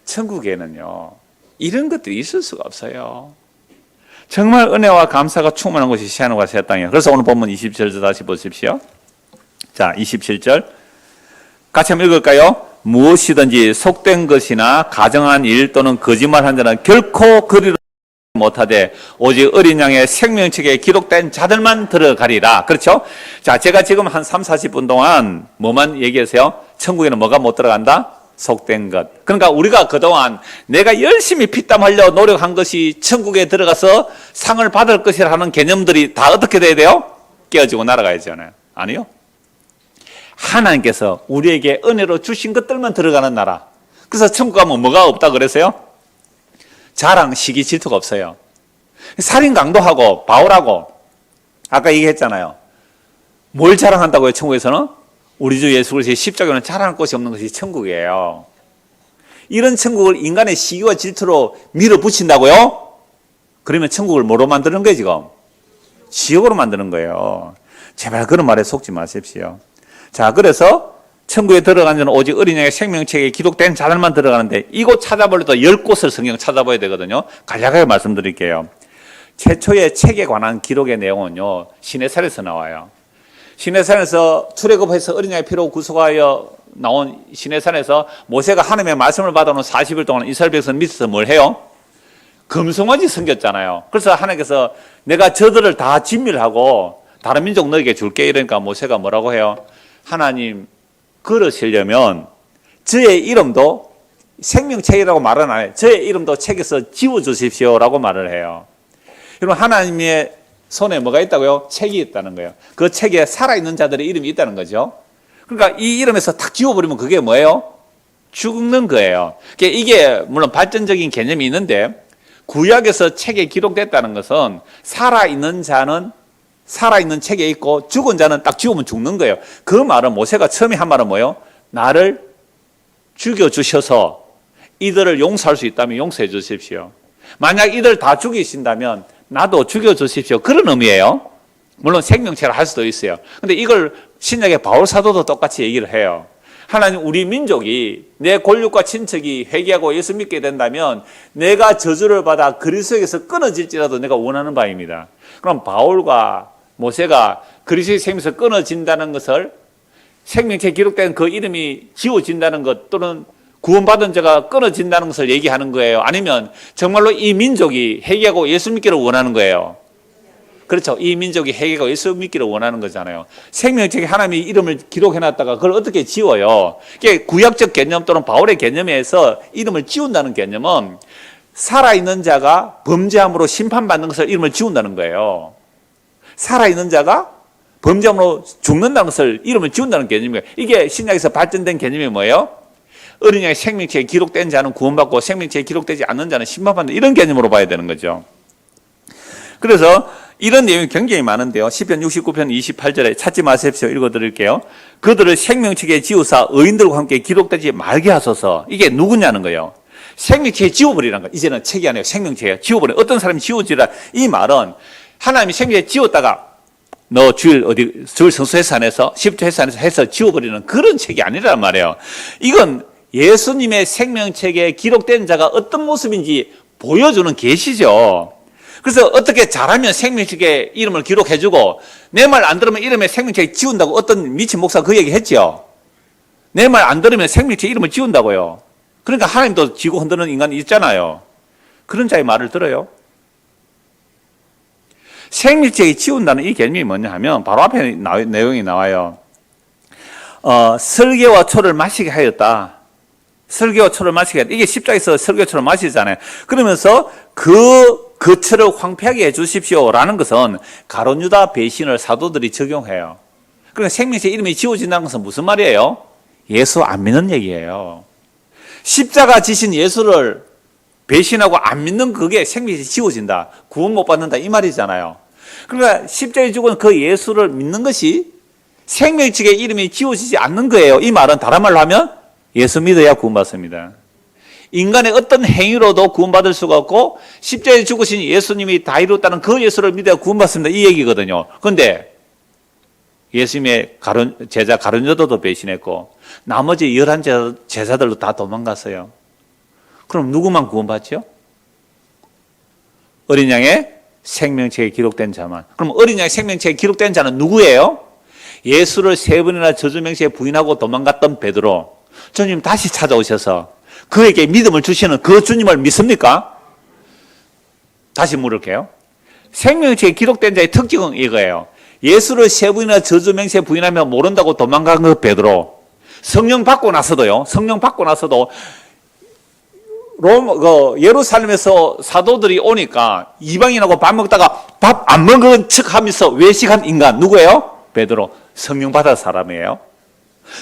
천국에는요 이런 것들이 있을 수가 없어요. 정말 은혜와 감사가 충만한 곳이 시한과 새 땅이에요. 그래서 오늘 본문 27절 다시 보십시오. 자, 27절 같이 한번 읽을까요? 무엇이든지 속된 것이나 가정한 일 또는 거짓말한 자는 결코 그리로 못하되 오직 어린 양의 생명책에 기록된 자들만 들어가리라. 그렇죠? 자, 제가 지금 한 3, 40분 동안 뭐만 얘기하세요? 천국에는 뭐가 못 들어간다? 속된 것. 그러니까 우리가 그동안 내가 열심히 피땀 흘려 노력한 것이 천국에 들어가서 상을 받을 것이라는 개념들이 다 어떻게 돼야 돼요? 깨어지고 날아가야죠. 아니요. 하나님께서 우리에게 은혜로 주신 것들만 들어가는 나라. 그래서 천국 가면 뭐가 없다 그랬어요? 자랑, 시기, 질투가 없어요. 살인 강도하고 바울하고 아까 얘기했잖아요. 뭘 자랑한다고요? 천국에서는? 우리 주 예수 그리스도의 십자가는 자랑할 것이 없는 것이 천국이에요. 이런 천국을 인간의 시기와 질투로 밀어붙인다고요? 그러면 천국을 뭐로 만드는 거예요 지금? 지옥으로 만드는 거예요. 제발 그런 말에 속지 마십시오. 자, 그래서 천국에 들어간 자는 오직 어린 양의 생명책에 기록된 자들만 들어가는데 이곳 찾아볼래도 10곳을 성경 찾아봐야 되거든요. 간략하게 말씀드릴게요. 최초의 책에 관한 기록의 내용은요 시내산에서 나와요. 시내산에서 출애굽해서 어린 양의 피로 구속하여 나온 시내산에서 모세가 하나님의 말씀을 받아놓은 40일 동안 이스라엘 백성 밑에서 뭘 해요? 금송아지 섬겼잖아요. 그래서 하나님께서 내가 저들을 다 진멸하고 다른 민족 너에게 줄게 이러니까 모세가 뭐라고 해요? 하나님 그러시려면 저의 이름도 생명책이라고 말은 안 해요. 저의 이름도 책에서 지워주십시오라고 말을 해요. 여러분 하나님의 손에 뭐가 있다고요? 책이 있다는 거예요. 그 책에 살아있는 자들의 이름이 있다는 거죠. 그러니까 이 이름에서 탁 지워버리면 그게 뭐예요? 죽는 거예요. 이게 물론 발전적인 개념이 있는데 구약에서 책에 기록됐다는 것은 살아있는 자는 살아있는 책에 있고 죽은 자는 딱 지우면 죽는 거예요. 그 말은 모세가 처음에 한 말은 뭐예요? 나를 죽여주셔서 이들을 용서할 수 있다면 용서해 주십시오. 만약 이들 다 죽이신다면 나도 죽여주십시오. 그런 의미예요. 물론 생명체를 할 수도 있어요. 근데 이걸 신약의 바울 사도도 똑같이 얘기를 해요. 하나님 우리 민족이 내 골육과 친척이 회개하고 예수 믿게 된다면 내가 저주를 받아 그리스도에게서 끊어질지라도 내가 원하는 바입니다. 그럼 바울과 모세가 그리스도의 생명에서 끊어진다는 것을 생명체에 기록된 그 이름이 지워진다는 것 또는 구원받은 자가 끊어진다는 것을 얘기하는 거예요? 아니면 정말로 이 민족이 회개하고 예수 믿기를 원하는 거예요? 그렇죠. 이 민족이 회개하고 예수 믿기를 원하는 거잖아요. 생명책에 하나님의 이름을 기록해놨다가 그걸 어떻게 지워요? 이게 구약적 개념 또는 바울의 개념에서 이름을 지운다는 개념은 살아있는 자가 범죄함으로 심판받는 것을 이름을 지운다는 거예요. 살아있는 자가 범죄함으로 죽는다는 것을 이름을 지운다는 개념이에요. 이게 신약에서 발전된 개념이 뭐예요? 어린 양의 생명체에 기록된 자는 구원받고 생명체에 기록되지 않는 자는 심판받는다. 이런 개념으로 봐야 되는 거죠. 그래서 이런 내용이 굉장히 많은데요. 시편 69편 28절에 찾지 마십시오. 읽어드릴게요. 그들을 생명책에 지우사 의인들과 함께 기록되지 말게 하소서. 이게 누구냐는 거예요. 생명책에 지워버리라는 거예요. 이제는 책이 아니에요. 생명책에 지워버려. 어떤 사람이 지워지라. 이 말은 하나님이 생명책에 지웠다가 너 주일 성수회사 안에서 10조 회사 안에서 해서 지워버리는 그런 책이 아니란 말이에요. 이건 예수님의 생명책에 기록된 자가 어떤 모습인지 보여주는 계시죠. 그래서 어떻게 잘하면 생명책에 이름을 기록해주고 내 말 안 들으면 이름에 생명책에 지운다고 어떤 미친 목사 그 얘기 했죠. 내 말 안 들으면 생명책 이름을 지운다고요. 그러니까 하나님도 지고 흔드는 인간이 있잖아요. 그런 자의 말을 들어요. 생명책에 지운다는 이 개념이 뭐냐 하면 바로 앞에 내용이 나와요. 설계와 초를 마시게 하였다. 설계와 초를 마시게 하였다. 이게 십자가에서 설계와 초를 마시잖아요. 그러면서 그 처를 황폐하게 해주십시오라는 것은 가룟 유다 배신을 사도들이 적용해요. 그러니까 생명책 이름이 지워진다는 것은 무슨 말이에요? 예수 안 믿는 얘기예요. 십자가 지신 예수를 배신하고 안 믿는 그게 생명책이 지워진다. 구원 못 받는다. 이 말이잖아요. 그러니까 십자가에 죽은 그 예수를 믿는 것이 생명책의 이름이 지워지지 않는 거예요. 이 말은 다른 말로 하면 예수 믿어야 구원받습니다. 인간의 어떤 행위로도 구원받을 수가 없고 십자가에 죽으신 예수님이 다 이뤘다는 그 예수를 믿어야 구원받습니다. 이 얘기거든요. 그런데 예수님의 제자 가룟 유다도 배신했고 나머지 11 제자들도 다 도망갔어요. 그럼 누구만 구원받죠? 어린 양의 생명책에 기록된 자만. 그럼 어린 양의 생명책에 기록된 자는 누구예요? 예수를 3번이나 저주명시에 부인하고 도망갔던 베드로. 주님 다시 찾아오셔서 그에게 믿음을 주시는 그 주님을 믿습니까? 다시 물을게요. 생명책에 기록된 자의 특징은 이거예요. 예수를 3번이나 저주명시에 부인하며 모른다고 도망간 그 베드로. 성령 받고 나서도요. 성령 받고 나서도 예루살렘에서 사도들이 오니까 이방인하고 밥 먹다가 밥 안 먹은 척 하면서 외식한 인간 누구예요? 베드로. 성령 받은 사람이에요.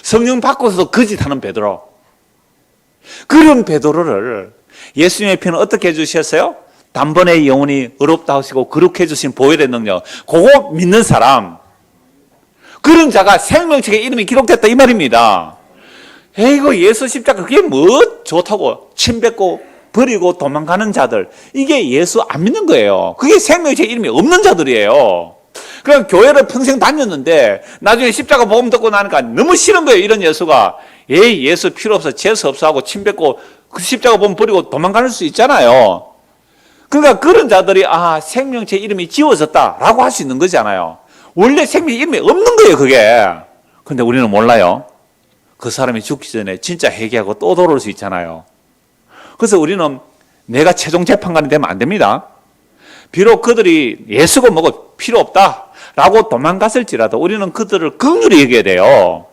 성령 받고서도 거짓하는 베드로. 그런 베드로를 예수님의 피는 어떻게 해주셨어요? 단번에 영혼이 의롭다 하시고 거룩해 주신 보혈의 능력. 그거 믿는 사람. 그런 자가 생명책에 이름이 기록됐다 이 말입니다. 이거 예수 십자가 그게 뭐 좋다고 침 뱉고 버리고 도망가는 자들. 이게 예수 안 믿는 거예요. 그게 생명책에 이름이 없는 자들이에요. 그냥 교회를 평생 다녔는데 나중에 십자가 복음 듣고 나니까 너무 싫은 거예요. 이런 예수가. 예수 필요 없어 재수 없어 하고 침 뱉고 그 십자가 복음 버리고 도망갈 수 있잖아요. 그러니까 그런 자들이 생명체 이름이 지워졌다라고 할 수 있는 거잖아요. 원래 생명체 이름이 없는 거예요. 그게. 근데 우리는 몰라요. 그 사람이 죽기 전에 진짜 회개하고 또 돌아올 수 있잖아요. 그래서 우리는 내가 최종 재판관이 되면 안 됩니다. 비록 그들이 예수가 뭐고 필요 없다라고 도망갔을지라도 우리는 그들을 긍휼히 여겨야 돼요.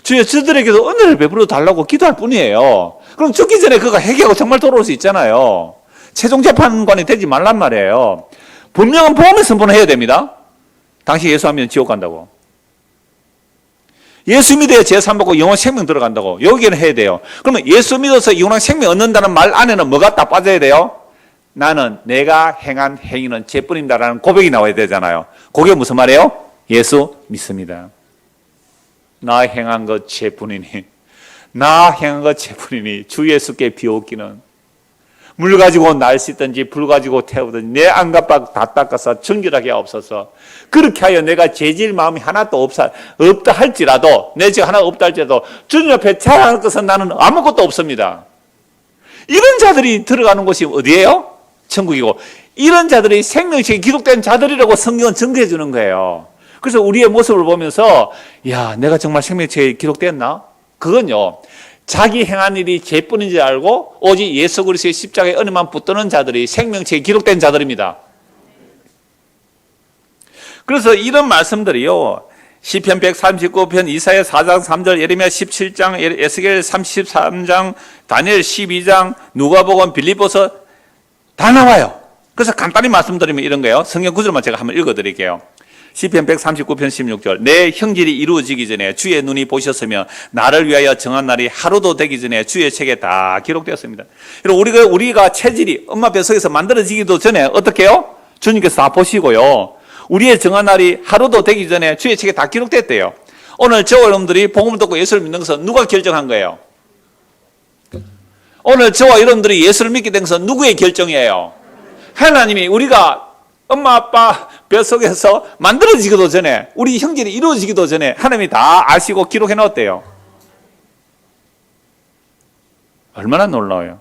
주여 저들에게도 은혜를 베풀어 달라고 기도할 뿐이에요. 그럼 죽기 전에 그가 회개하고 정말 돌아올 수 있잖아요. 최종 재판관이 되지 말란 말이에요. 분명한 보험의 선포는 해야 됩니다. 당신 예수 안 믿으면 지옥 간다고. 예수 믿어야 제사 받고 영원 생명 들어간다고. 여기는 해야 돼요. 그러면 예수 믿어서 영원한 생명 얻는다는 말 안에는 뭐가 딱 빠져야 돼요? 나는 내가 행한 행위는 죄뿐입니다라는 고백이 나와야 되잖아요. 그게 무슨 말이에요? 예수 믿습니다. 나 행한 것 죄뿐이니 나 행한 것 죄뿐이니 주 예수께 비웃기는 물 가지고 날 씻든지 불 가지고 태우든지 내 안갑박 다 닦아서 정결하게 하옵소서. 그렇게 하여 내가 죄질 마음이 하나도 없다 할지라도 내 죄가 하나 없다 할지라도 주님 앞에 자랑할 것은 나는 아무것도 없습니다. 이런 자들이 들어가는 곳이 어디예요? 천국이고 이런 자들이 생명책에 기록된 자들이라고 성경은 증거해 주는 거예요. 그래서 우리의 모습을 보면서 내가 정말 생명책에 기록됐나? 그건요. 자기 행한 일이 죄뿐인 줄 알고 오직 예수 그리스도의 십자가의 은혜만 붙드는 자들이 생명책에 기록된 자들입니다. 그래서 이런 말씀들이요. 시편 139편, 이사야 4장 3절, 예레미야 17장, 에스겔 33장, 다니엘 12장, 누가복음, 빌립보서 다 나와요. 그래서 간단히 말씀드리면 이런 거예요. 성경 구절만 제가 한번 읽어드릴게요. 시편 139편 16절 내 형질이 이루어지기 전에 주의 눈이 보셨으며 나를 위하여 정한 날이 하루도 되기 전에 주의 책에 다 기록되었습니다. 여러분 우리가 체질이 엄마 뱃속에서 만들어지기도 전에 어떻게 해요? 주님께서 다 보시고요. 우리의 정한 날이 하루도 되기 전에 주의 책에 다 기록됐대요. 오늘 저와 여러분들이 복음을 듣고 예수를 믿는 것은 누가 결정한 거예요? 오늘 저와 여러분들이 예수를 믿게 된 것은 누구의 결정이에요? 하나님이 우리가 엄마 아빠 뱃속에서 만들어지기도 전에 우리 형질이 이루어지기도 전에 하나님이 다 아시고 기록해 놓았대요. 얼마나 놀라워요.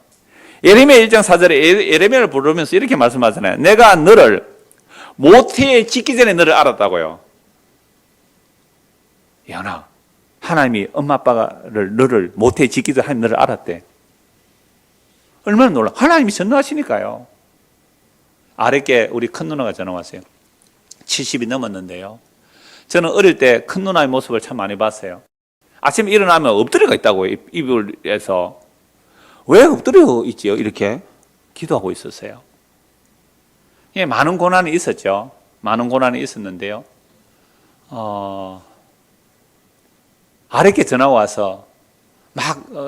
예레미야 1장 4절에 예레미야를 부르면서 이렇게 말씀하잖아요. 내가 너를 모태에 짓기 전에 너를 알았다고요. 연아, 하나님이 엄마 아빠를 너를 모태에 짓기 전에 하나님 너를 알았대. 얼마나 놀라. 하나님이 전능하시니까요. 아랫게 우리 큰 누나가 전화 왔어요. 70이 넘었는데요. 저는 어릴 때 큰 누나의 모습을 참 많이 봤어요. 아침에 일어나면 엎드려가 있다고 이불에서. 왜 엎드려 있지요? 이렇게 기도하고 있었어요. 예, 많은 고난이 있었죠. 많은 고난이 있었는데요. 아랫게 전화 와서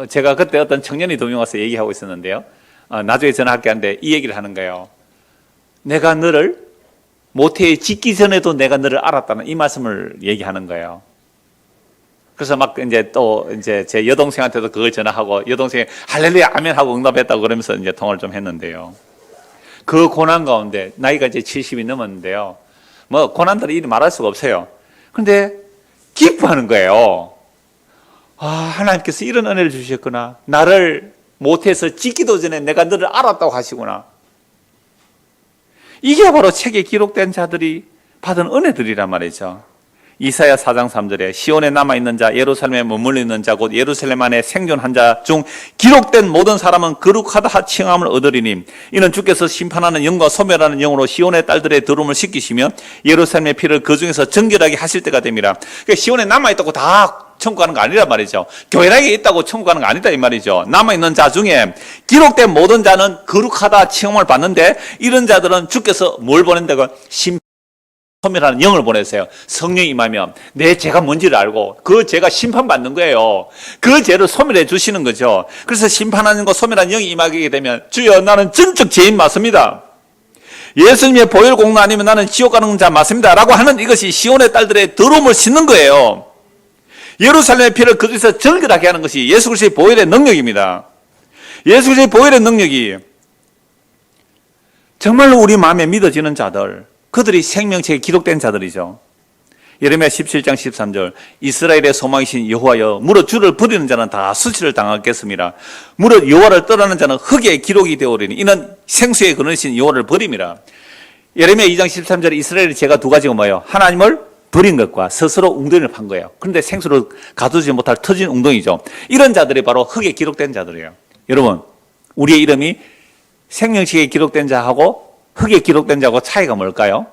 제가 그때 어떤 청년이 2명 와서 얘기하고 있었는데요. 나중에 전화할게 하는데 이 얘기를 하는 거예요. 내가 너를 모태에 짓기 전에도 내가 너를 알았다는 이 말씀을 얘기하는 거예요. 그래서 이제 제 여동생한테도 그걸 전화하고 여동생이 할렐루야 아멘 하고 응답했다고 그러면서 이제 통화를 좀 했는데요. 그 고난 가운데 나이가 이제 70이 넘었는데요. 뭐 고난들을 이리 말할 수가 없어요. 그런데 기뻐하는 거예요. 하나님께서 이런 은혜를 주셨구나. 나를 모태에서 짓기도 전에 내가 너를 알았다고 하시구나. 이게 바로 책에 기록된 자들이 받은 은혜들이란 말이죠. 이사야 4장 3절에 시온에 남아있는 자, 예루살렘에 머물러 있는 자, 곧 예루살렘 안에 생존한 자 중 기록된 모든 사람은 거룩하다 칭함을 얻으리니 이는 주께서 심판하는 영과 소멸하는 영으로 시온의 딸들의 더러움을 씻기시며 예루살렘의 피를 그 중에서 정결하게 하실 때가 됨이라. 그러니까 시온에 남아있다고 다 천국 가는 거 아니란 말이죠. 교회락에 있다고 천국 가는 거 아니다 이 말이죠. 남아있는 자 중에 기록된 모든 자는 거룩하다 칭함을 받는데 이런 자들은 주께서 뭘 보낸다고? 소멸하는 영을 보내세요. 성령이 임하면 내 죄가 뭔지를 알고 그 죄가 심판받는 거예요. 그 죄를 소멸해 주시는 거죠. 그래서 심판하는 거 소멸하는 영이 임하게 되면 주여 나는 전적 죄인 맞습니다. 예수님의 보혈 공로 아니면 나는 지옥 가는 자 맞습니다. 라고 하는 이것이 시온의 딸들의 더러움을 씻는 거예요. 예루살렘의 피를 그리스도에서 정결하게 하는 것이 예수 그리스도의 보혈의 능력입니다. 예수 그리스도의 보혈의 능력이 정말로 우리 마음에 믿어지는 자들, 그들이 생명책에 기록된 자들이죠. 예레미야 17장 13절 이스라엘의 소망이신 여호와여 무릇 주를 버리는 자는 다 수치를 당하겠습니다. 무릇 여호와를 떠나는 자는 흙에 기록이 되오리니 이는 생수의 근원이신 여호와를 버림이라. 예레미야 2장 13절에 이스라엘의 죄가 두 가지가 뭐예요? 하나님을 버린 것과 스스로 웅덩이를 판 거예요. 그런데 생수를 가두지 못할 터진 웅덩이죠. 이런 자들이 바로 흙에 기록된 자들이에요. 여러분, 우리의 이름이 생명책에 기록된 자하고 흙에 기록된 자하고 차이가 뭘까요?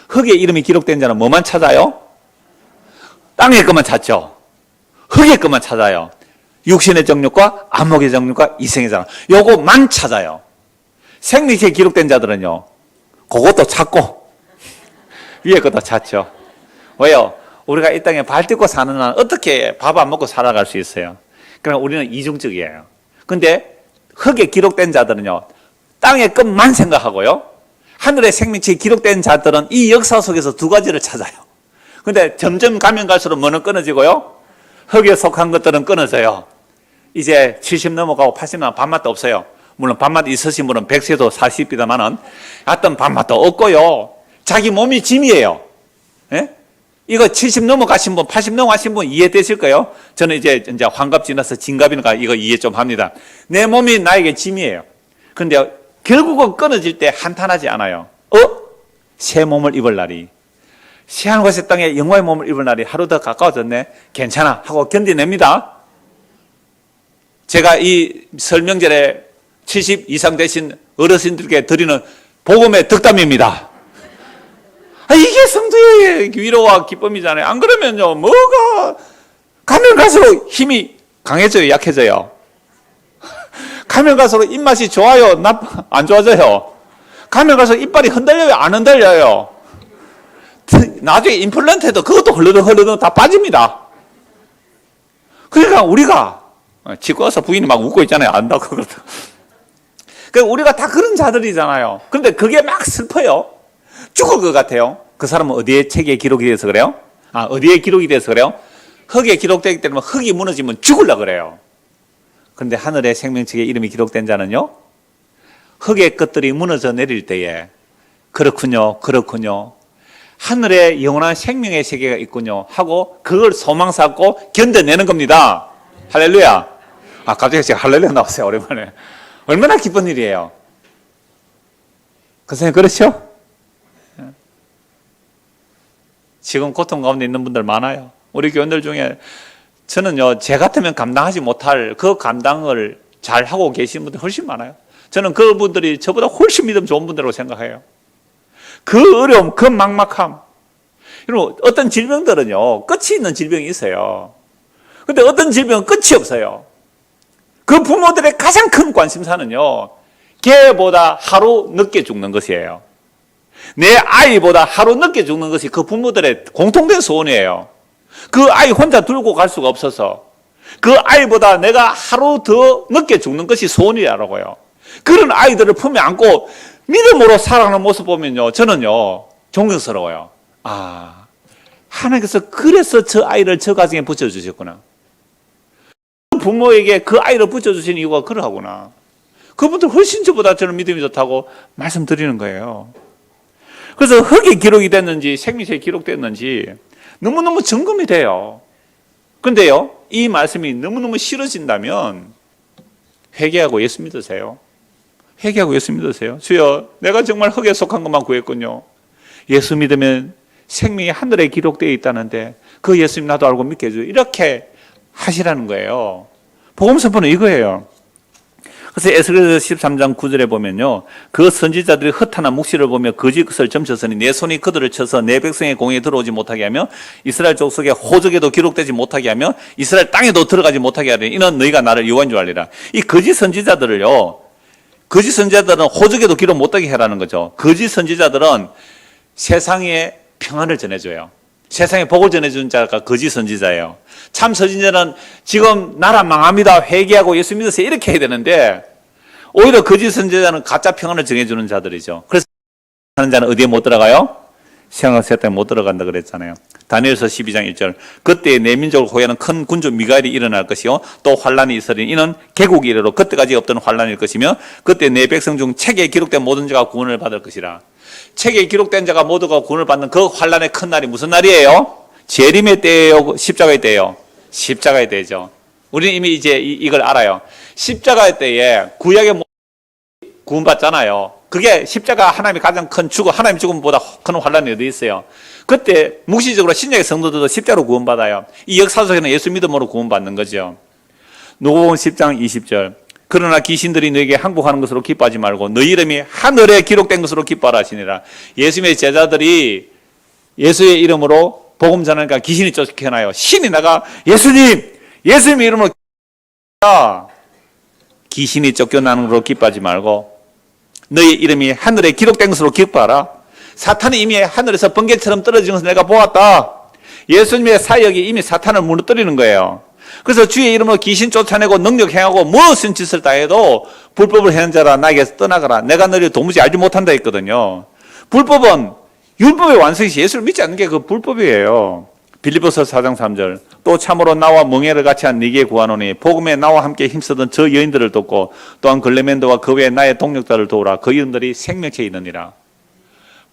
흙에 이름이 기록된 자는 뭐만 찾아요? 땅의 것만 찾죠. 흙의 것만 찾아요. 육신의 정욕과 안목의 정욕과 이생의 자랑, 요거만 찾아요. 생명책에 기록된 자들은요, 그것도 찾고 위에 것도 찾죠. 왜요? 우리가 이 땅에 발 딛고 사는 한 어떻게 밥 안 먹고 살아갈 수 있어요? 그러나 우리는 이중적이에요. 근데 흙에 기록된 자들은요, 땅의 것만 생각하고요, 하늘의 생명체에 기록된 자들은 이 역사 속에서 두 가지를 찾아요. 근데 점점 가면 갈수록 뭐는 끊어지고요, 흙에 속한 것들은 끊어져요. 이제 70 넘어가고 80 넘어가고 밥맛도 없어요. 물론 밥맛 있으신 분은 100세도 40비다마는 하여튼 밥맛도 없고요, 자기 몸이 짐이에요. 예? 이거 70 넘어가신 분, 80 넘어가신 분 이해되실 거예요? 저는 이제 환갑 지나서 진갑이니까 이거 이해 좀 합니다. 내 몸이 나에게 짐이에요. 근데 결국은 끊어질 때 한탄하지 않아요. 새 몸을 입을 날이, 새하늘과 새 땅에 영광의 몸을 입을 날이 하루 더 가까워졌네, 괜찮아 하고 견디냅니다. 제가 이 설명절에 70 이상 되신 어르신들께 드리는 복음의 덕담입니다. 이게 성도의 위로와 기쁨이잖아요. 안 그러면요, 뭐가 가면 갈수록 힘이 강해져요, 약해져요? 가면 갈수록 입맛이 좋아요, 안 좋아져요? 가면 갈수록 이빨이 흔들려요, 안 흔들려요? 나중에 임플란트에도 그것도 흘러덩 다 빠집니다. 그러니까 우리가 집 와서 부인이 막 웃고 있잖아요. 안다고 그러다. 그러니까 우리가 다 그런 자들이잖아요. 그런데 그게 막 슬퍼요. 죽을 것 같아요. 그 사람은 어디에 책에 기록이 돼서 그래요? 어디에 기록이 돼서 그래요? 흙에 기록되기 때문에 흙이 무너지면 죽으려고 그래요. 그런데 하늘의 생명책에 이름이 기록된 자는요, 흙의 것들이 무너져 내릴 때에 그렇군요, 그렇군요, 하늘에 영원한 생명의 세계가 있군요 하고 그걸 소망 삼고 견뎌내는 겁니다. 할렐루야. 갑자기 제가 할렐루야 나왔어요, 오랜만에. 얼마나 기쁜 일이에요. 선생님, 그렇죠? 지금 고통 가운데 있는 분들 많아요. 우리 교원들 중에 저는요, 제 같으면 감당하지 못할 그 감당을 잘 하고 계신 분들 훨씬 많아요. 저는 그분들이 저보다 훨씬 믿음 좋은 분들이라고 생각해요. 그 어려움, 그 막막함. 여러분, 어떤 질병들은요, 끝이 있는 질병이 있어요. 근데 어떤 질병은 끝이 없어요. 그 부모들의 가장 큰 관심사는요, 개보다 하루 늦게 죽는 것이에요. 내 아이보다 하루 늦게 죽는 것이 그 부모들의 공통된 소원이에요. 그 아이 혼자 들고 갈 수가 없어서 그 아이보다 내가 하루 더 늦게 죽는 것이 소원이라고요. 그런 아이들을 품에 안고 믿음으로 살아가는 모습 보면요, 저는요 존경스러워요. 아, 하나님께서 그래서 저 아이를 저 가정에 붙여주셨구나. 부모에게 그 아이를 붙여주신 이유가 그러하구나. 그분들 훨씬 저보다 저는 믿음이 좋다고 말씀드리는 거예요. 그래서 흙이 기록이 됐는지 생명책이 기록됐는지 너무너무 점검이 돼요. 그런데요, 이 말씀이 너무너무 싫어진다면 회개하고 예수 믿으세요. 회개하고 예수 믿으세요. 주여, 내가 정말 흙에 속한 것만 구했군요. 예수 믿으면 생명이 하늘에 기록되어 있다는데 그 예수님 나도 알고 믿게 해줘요. 이렇게 하시라는 거예요. 복음 선포는 이거예요. 그래서 에스겔서 13장 9절에 보면요, 그 선지자들이 흩어난 묵시를 보며 거짓 것을 점쳤으니 내 손이 그들을 쳐서 내 백성의 공에 들어오지 못하게 하며 이스라엘 족속의 호적에도 기록되지 못하게 하며 이스라엘 땅에도 들어가지 못하게 하리니 이는 너희가 나를 여호와인 줄 알리라. 이 거짓 선지자들을요, 거짓 선지자들은 호적에도 기록 못하게 하라는 거죠. 거짓 선지자들은 세상에 평안을 전해줘요. 세상에 복을 전해주는 자가 거짓 선지자예요. 참 선지자는 지금 나라 망합니다, 회개하고 예수 믿으세요, 이렇게 해야 되는데 오히려 거짓 선지자는 가짜 평안을 정해주는 자들이죠. 그래서 하는 자는 어디에 못 들어가요? 생각 세상에 못 들어간다 그랬잖아요. 다니엘서 12장 1절 그때 내 민족을 호위하는 큰 군주 미가엘이 일어날 것이요 또 환란이 있으리니 이는 개국이 이르러 그때까지 없던 환란일 것이며 그때 내 백성 중 책에 기록된 모든 자가 구원을 받을 것이라. 책에 기록된 자가 모두가 구원을 받는 그 환란의 큰 날이 무슨 날이에요? 재림의 때예요? 십자가의 때예요? 십자가의 때죠. 우리는 이미 이제 이걸 알아요. 십자가의 때에 구약의 구원받잖아요. 그게 십자가 하나님이 가장 큰 죽음, 하나님 죽음보다 큰 환란이 어디 있어요? 그때 묵시적으로 신약의 성도들도 십자로 구원받아요. 이 역사 속에는 예수 믿음으로 구원받는 거죠. 누가복음 10장 20절 그러나 귀신들이 너에게 항복하는 것으로 기뻐하지 말고 너희 이름이 하늘에 기록된 것으로 기뻐하라 하시니라. 예수님의 제자들이 예수의 이름으로 복음 전하니까 귀신이 쫓겨나요. 신이 나가 예수님의 이름으로 귀신이 쫓겨나는 것으로 기뻐하지 말고 너희 이름이 하늘에 기록된 것으로 기뻐하라. 사탄이 이미 하늘에서 번개처럼 떨어지는 것을 내가 보았다. 예수님의 사역이 이미 사탄을 무너뜨리는 거예요. 그래서 주의 이름으로 귀신 쫓아내고 능력 행하고 무슨 짓을 다 해도 불법을 행한 자라 나에게서 떠나가라. 내가 너를 도무지 알지 못한다 했거든요. 불법은 율법의 완성이시 예수를 믿지 않는 게 그 불법이에요. 빌립보서 4장 3절 또 참으로 나와 멍에를 같이 한 네게 구하노니 복음에 나와 함께 힘쓰던 저 여인들을 돕고 또한 글레멘도와 그 외에 나의 동력자를 도우라. 그 이름들이 생명체에 있느니라.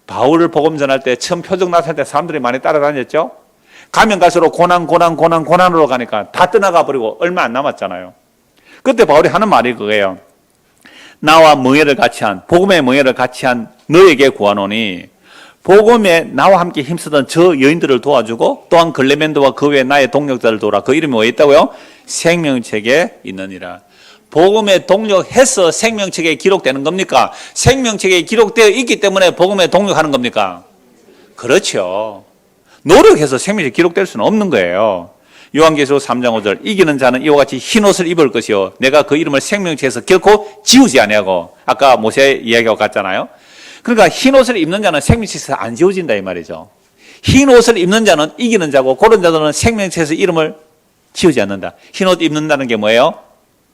바울을 복음 전할 때 처음 표적 나타날 때 사람들이 많이 따라다녔죠. 가면 갈수록 고난으로 가니까 다 떠나가 버리고 얼마 안 남았잖아요. 그때 바울이 하는 말이 그거예요. 나와 멍에를 같이 한 복음의 멍에를 같이 한 너에게 구하노니 복음에 나와 함께 힘쓰던 저 여인들을 도와주고 또한 글레멘도와 그 외에 나의 동력자를 도우라. 그 이름이 뭐에 있다고요? 생명책에 있느니라. 복음에 동력해서 생명책에 기록되는 겁니까? 생명책에 기록되어 있기 때문에 복음에 동력하는 겁니까? 그렇죠. 노력해서 생명책에 기록될 수는 없는 거예요. 요한계시록 3장 5절 이기는 자는 이와 같이 흰옷을 입을 것이요 내가 그 이름을 생명책에서 결코 지우지 아니하고 아까 모세 이야기와 같잖아요. 그러니까 흰옷을 입는 자는 생명책에서 안 지워진다 이 말이죠. 흰옷을 입는 자는 이기는 자고 그런 자들은 생명책에서 이름을 지우지 않는다. 흰옷 입는다는 게 뭐예요?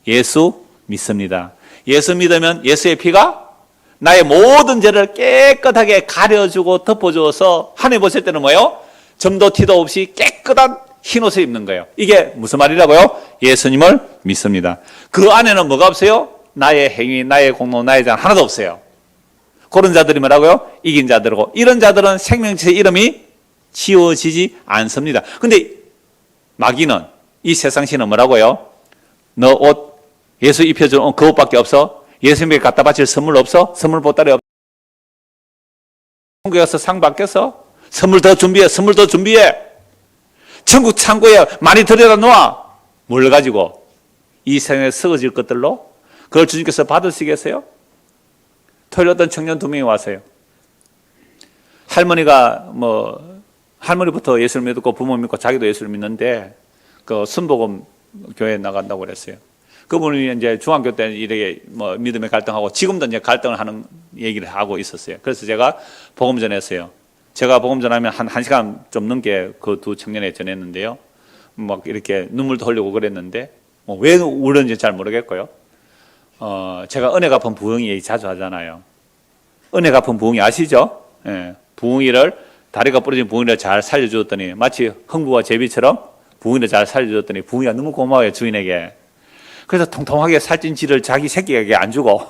예수 믿습니다. 예수 믿으면 예수의 피가 나의 모든 죄를 깨끗하게 가려주고 덮어주어서 하늘 보실 때는 뭐예요? 점도 티도 없이 깨끗한 흰옷을 입는 거예요. 이게 무슨 말이라고요? 예수님을 믿습니다. 그 안에는 뭐가 없어요? 나의 행위, 나의 공로, 나의 장 하나도 없어요. 그런 자들이 뭐라고요? 이긴 자들이고 이런 자들은 생명체의 이름이 지워지지 않습니다. 근데 마귀는 이 세상 신은 뭐라고요? 너 옷 예수 입혀준 그 옷밖에 없어? 예수님에게 갖다 바칠 선물 없어? 선물 보따리 없어? 천국에 가서 상 받겠어? 선물 더 준비해, 선물 더 준비해. 천국 창고에 많이 들여다 놓아. 뭘 가지고? 이 세상에 썩어질 것들로? 그걸 주님께서 받으시겠어요? 토요일 어떤 청년 2명이 왔어요. 할머니가 할머니부터 예수를 믿고 부모 믿고 자기도 예수를 믿는데 그 순복음 교회에 나간다고 그랬어요. 그분이 이제 중학교 때 이렇게 믿음의 갈등하고 지금도 이제 갈등을 하는 얘기를 하고 있었어요. 그래서 제가 복음 전했어요. 제가 복음 전하면 한 1시간 좀 넘게 그 두 청년에 전했는데요. 막 이렇게 눈물도 흘리고 그랬는데 왜 울었는지 잘 모르겠고요. 제가 은혜 갚은 부흥이 얘기 자주 하잖아요. 은혜 갚은 부흥이 아시죠? 예, 부흥이를 다리가 부러진 부흥이를 잘 살려주었더니 마치 흥부와 제비처럼 부흥이를 잘 살려주었더니 부흥이가 너무 고마워요, 주인에게. 그래서 통통하게 살찐 쥐를 자기 새끼에게 안 주고,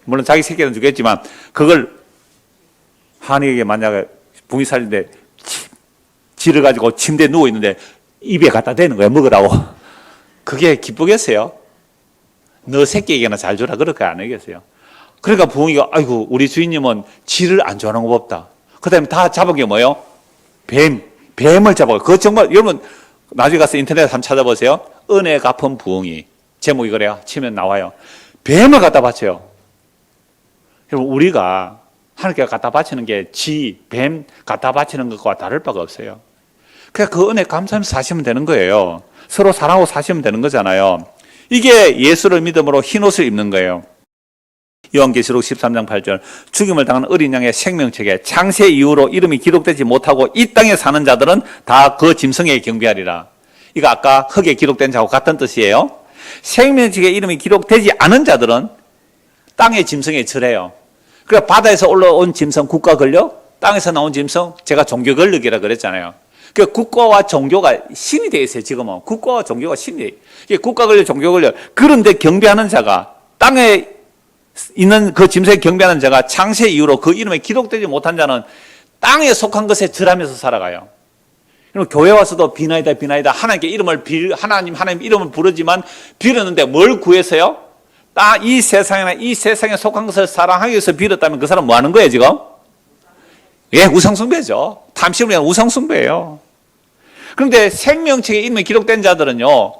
물론 자기 새끼는 주겠지만 그걸 한이에게 만약에 부흥이 살리는데 쥐를 가지고 침대에 누워 있는데 입에 갖다 대는 거예요, 먹으라고. 그게 기쁘겠어요? 너 새끼에게나 잘 주라 그렇게 안 하겠어요? 그러니까 부흥이가 아이고 우리 주인님은 쥐를 안 좋아하는 것 없다. 그 다음에 다 잡은 게 뭐예요? 뱀을 잡아요. 그거 정말 여러분 나중에 가서 인터넷에 한번 찾아보세요. 은혜 갚은 부흥이 제목이 그래요. 치면 나와요. 뱀을 갖다 바쳐요. 여러분 우리가 하나님께 갖다 바치는 게 쥐, 뱀 갖다 바치는 것과 다를 바가 없어요. 그냥 그 은혜 감사하면서 사시면 되는 거예요. 서로 사랑하고 사시면 되는 거잖아요. 이게 예수를 믿음으로 흰옷을 입는 거예요. 요한계시록 13장 8절 죽임을 당한 어린 양의 생명책에 창세 이후로 이름이 기록되지 못하고 이 땅에 사는 자들은 다 그 짐승에 경배하리라. 이거 아까 흙에 기록된 자하고 같은 뜻이에요. 생명책에 이름이 기록되지 않은 자들은 땅의 짐승에 절해요. 그러니까 바다에서 올라온 짐승 국가 권력, 땅에서 나온 짐승 제가 종교 권력이라 그랬잖아요. 그 국가와 종교가 신이 되어 있어요. 지금은 국가와 종교가 신이 되어 있어요. 국가 권력, 종교 권력. 그런데 경배하는 자가 땅에 있는 그 짐승에 경배하는 자가 창세 이후로 그 이름에 기록되지 못한 자는 땅에 속한 것에 절하면서 살아가요. 그럼 교회 와서도 비나이다 비나이다 하나님 이름을 부르지만 빌었는데 뭘 구해서요? 이 세상이나 이 세상에 속한 것을 사랑하기 위해서 빌었다면 그 사람 뭐 하는 거예요 지금? 예, 우상숭배죠. 탐심을 위한 우상숭배예요. 그런데 생명책에 이름이 기록된 자들은요,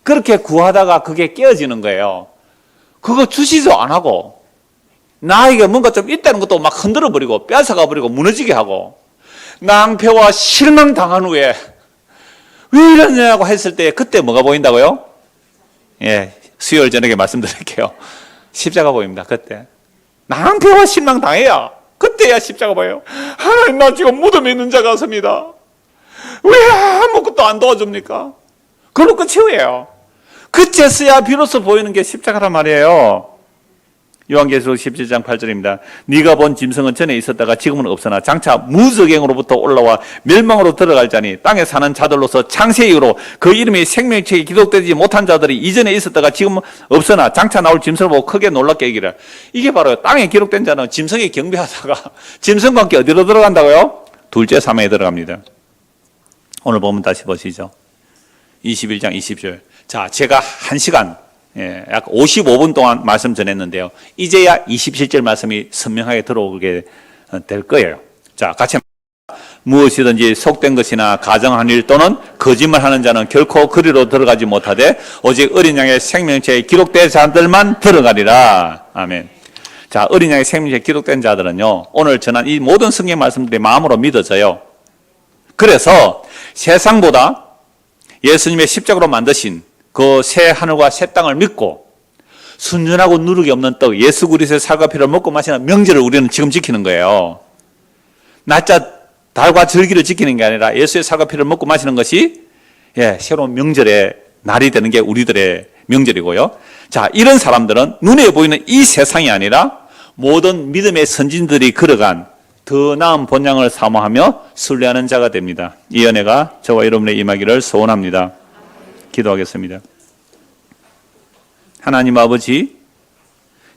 그렇게 구하다가 그게 깨어지는 거예요. 그거 주시도 안 하고, 나에게 뭔가 좀 있다는 것도 막 흔들어 버리고, 뺏어가 버리고, 무너지게 하고, 낭패와 실망 당한 후에, 왜 이러냐고 했을 때, 그때 뭐가 보인다고요? 예, 수요일 저녁에 말씀드릴게요. 십자가 보입니다, 그때. 낭패와 실망 당해야. 그때야 십자가 보여요. 하나님 나 지금 무덤에 있는 자 같습니다. 왜 아무것도 안 도와줍니까? 그걸로 끝이에요. 그때서야 비로소 보이는 게 십자가란 말이에요. 요한계시록 17장 8절입니다. 네가 본 짐승은 전에 있었다가 지금은 없으나 장차 무저갱으로부터 올라와 멸망으로 들어갈 자니 땅에 사는 자들로서 창세 이후로 그 이름이 생명책에 기록되지 못한 자들이 이전에 있었다가 지금은 없으나 장차 나올 짐승을 보고 크게 놀랍게 얘기를. 이게 바로 땅에 기록된 자는 짐승에 경배하다가 짐승과 함께 어디로 들어간다고요? 둘째 사망에 들어갑니다. 오늘 보면 다시 보시죠. 21장 20절. 자, 제가 1시간 약 55분 동안 말씀 전했는데요. 이제야 27절 말씀이 선명하게 들어오게 될 거예요. 자, 같이 무엇이든지 속된 것이나 가정한 일 또는 거짓말하는 자는 결코 그리로 들어가지 못하되 오직 어린 양의 생명체에 기록된 자들만 들어가리라. 아멘. 자, 어린 양의 생명체에 기록된 자들은요, 오늘 전한 이 모든 성경 말씀들이 마음으로 믿어져요. 그래서 세상보다 예수님의 십자가로 만드신 그 새 하늘과 새 땅을 믿고 순전하고 누룩이 없는 떡 예수 그리스도의 살과 피를 먹고 마시는 명절을 우리는 지금 지키는 거예요. 낮자 달과 절기를 지키는 게 아니라 예수의 살과 피를 먹고 마시는 것이 새로운 명절의 날이 되는 게 우리들의 명절이고요. 자, 이런 사람들은 눈에 보이는 이 세상이 아니라 모든 믿음의 선진들이 걸어간 더 나은 본향을 사모하며 순례하는 자가 됩니다. 이 은혜가 저와 여러분의 임하기를 소원합니다. 기도하겠습니다. 하나님 아버지,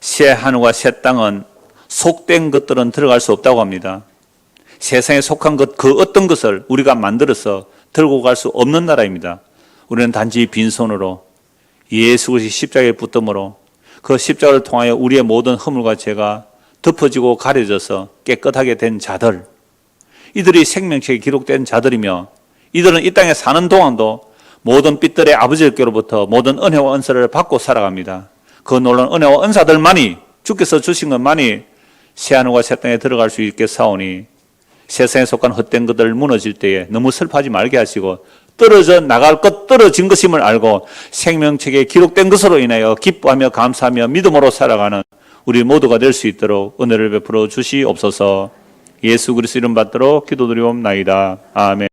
새 하늘과 새 땅은 속된 것들은 들어갈 수 없다고 합니다. 세상에 속한 것, 그 어떤 것을 우리가 만들어서 들고 갈 수 없는 나라입니다. 우리는 단지 빈손으로 예수 그리스도의 십자가에 붙듦으로 그 십자가를 통하여 우리의 모든 허물과 죄가 덮어지고 가려져서 깨끗하게 된 자들, 이들이 생명책에 기록된 자들이며 이들은 이 땅에 사는 동안도 모든 빛들의 아버지께로부터 모든 은혜와 은사를 받고 살아갑니다. 그 놀라운 은혜와 은사들만이, 주께서 주신 것만이 새하늘과 새 땅에 들어갈 수 있게 사오니 세상에 속한 헛된 것들 무너질 때에 너무 슬퍼하지 말게 하시고 떨어져 나갈 것, 떨어진 것임을 알고 생명책에 기록된 것으로 인하여 기뻐하며 감사하며 믿음으로 살아가는 우리 모두가 될 수 있도록 은혜를 베풀어 주시옵소서. 예수 그리스도 이름 받도록 기도드리옵나이다. 아멘.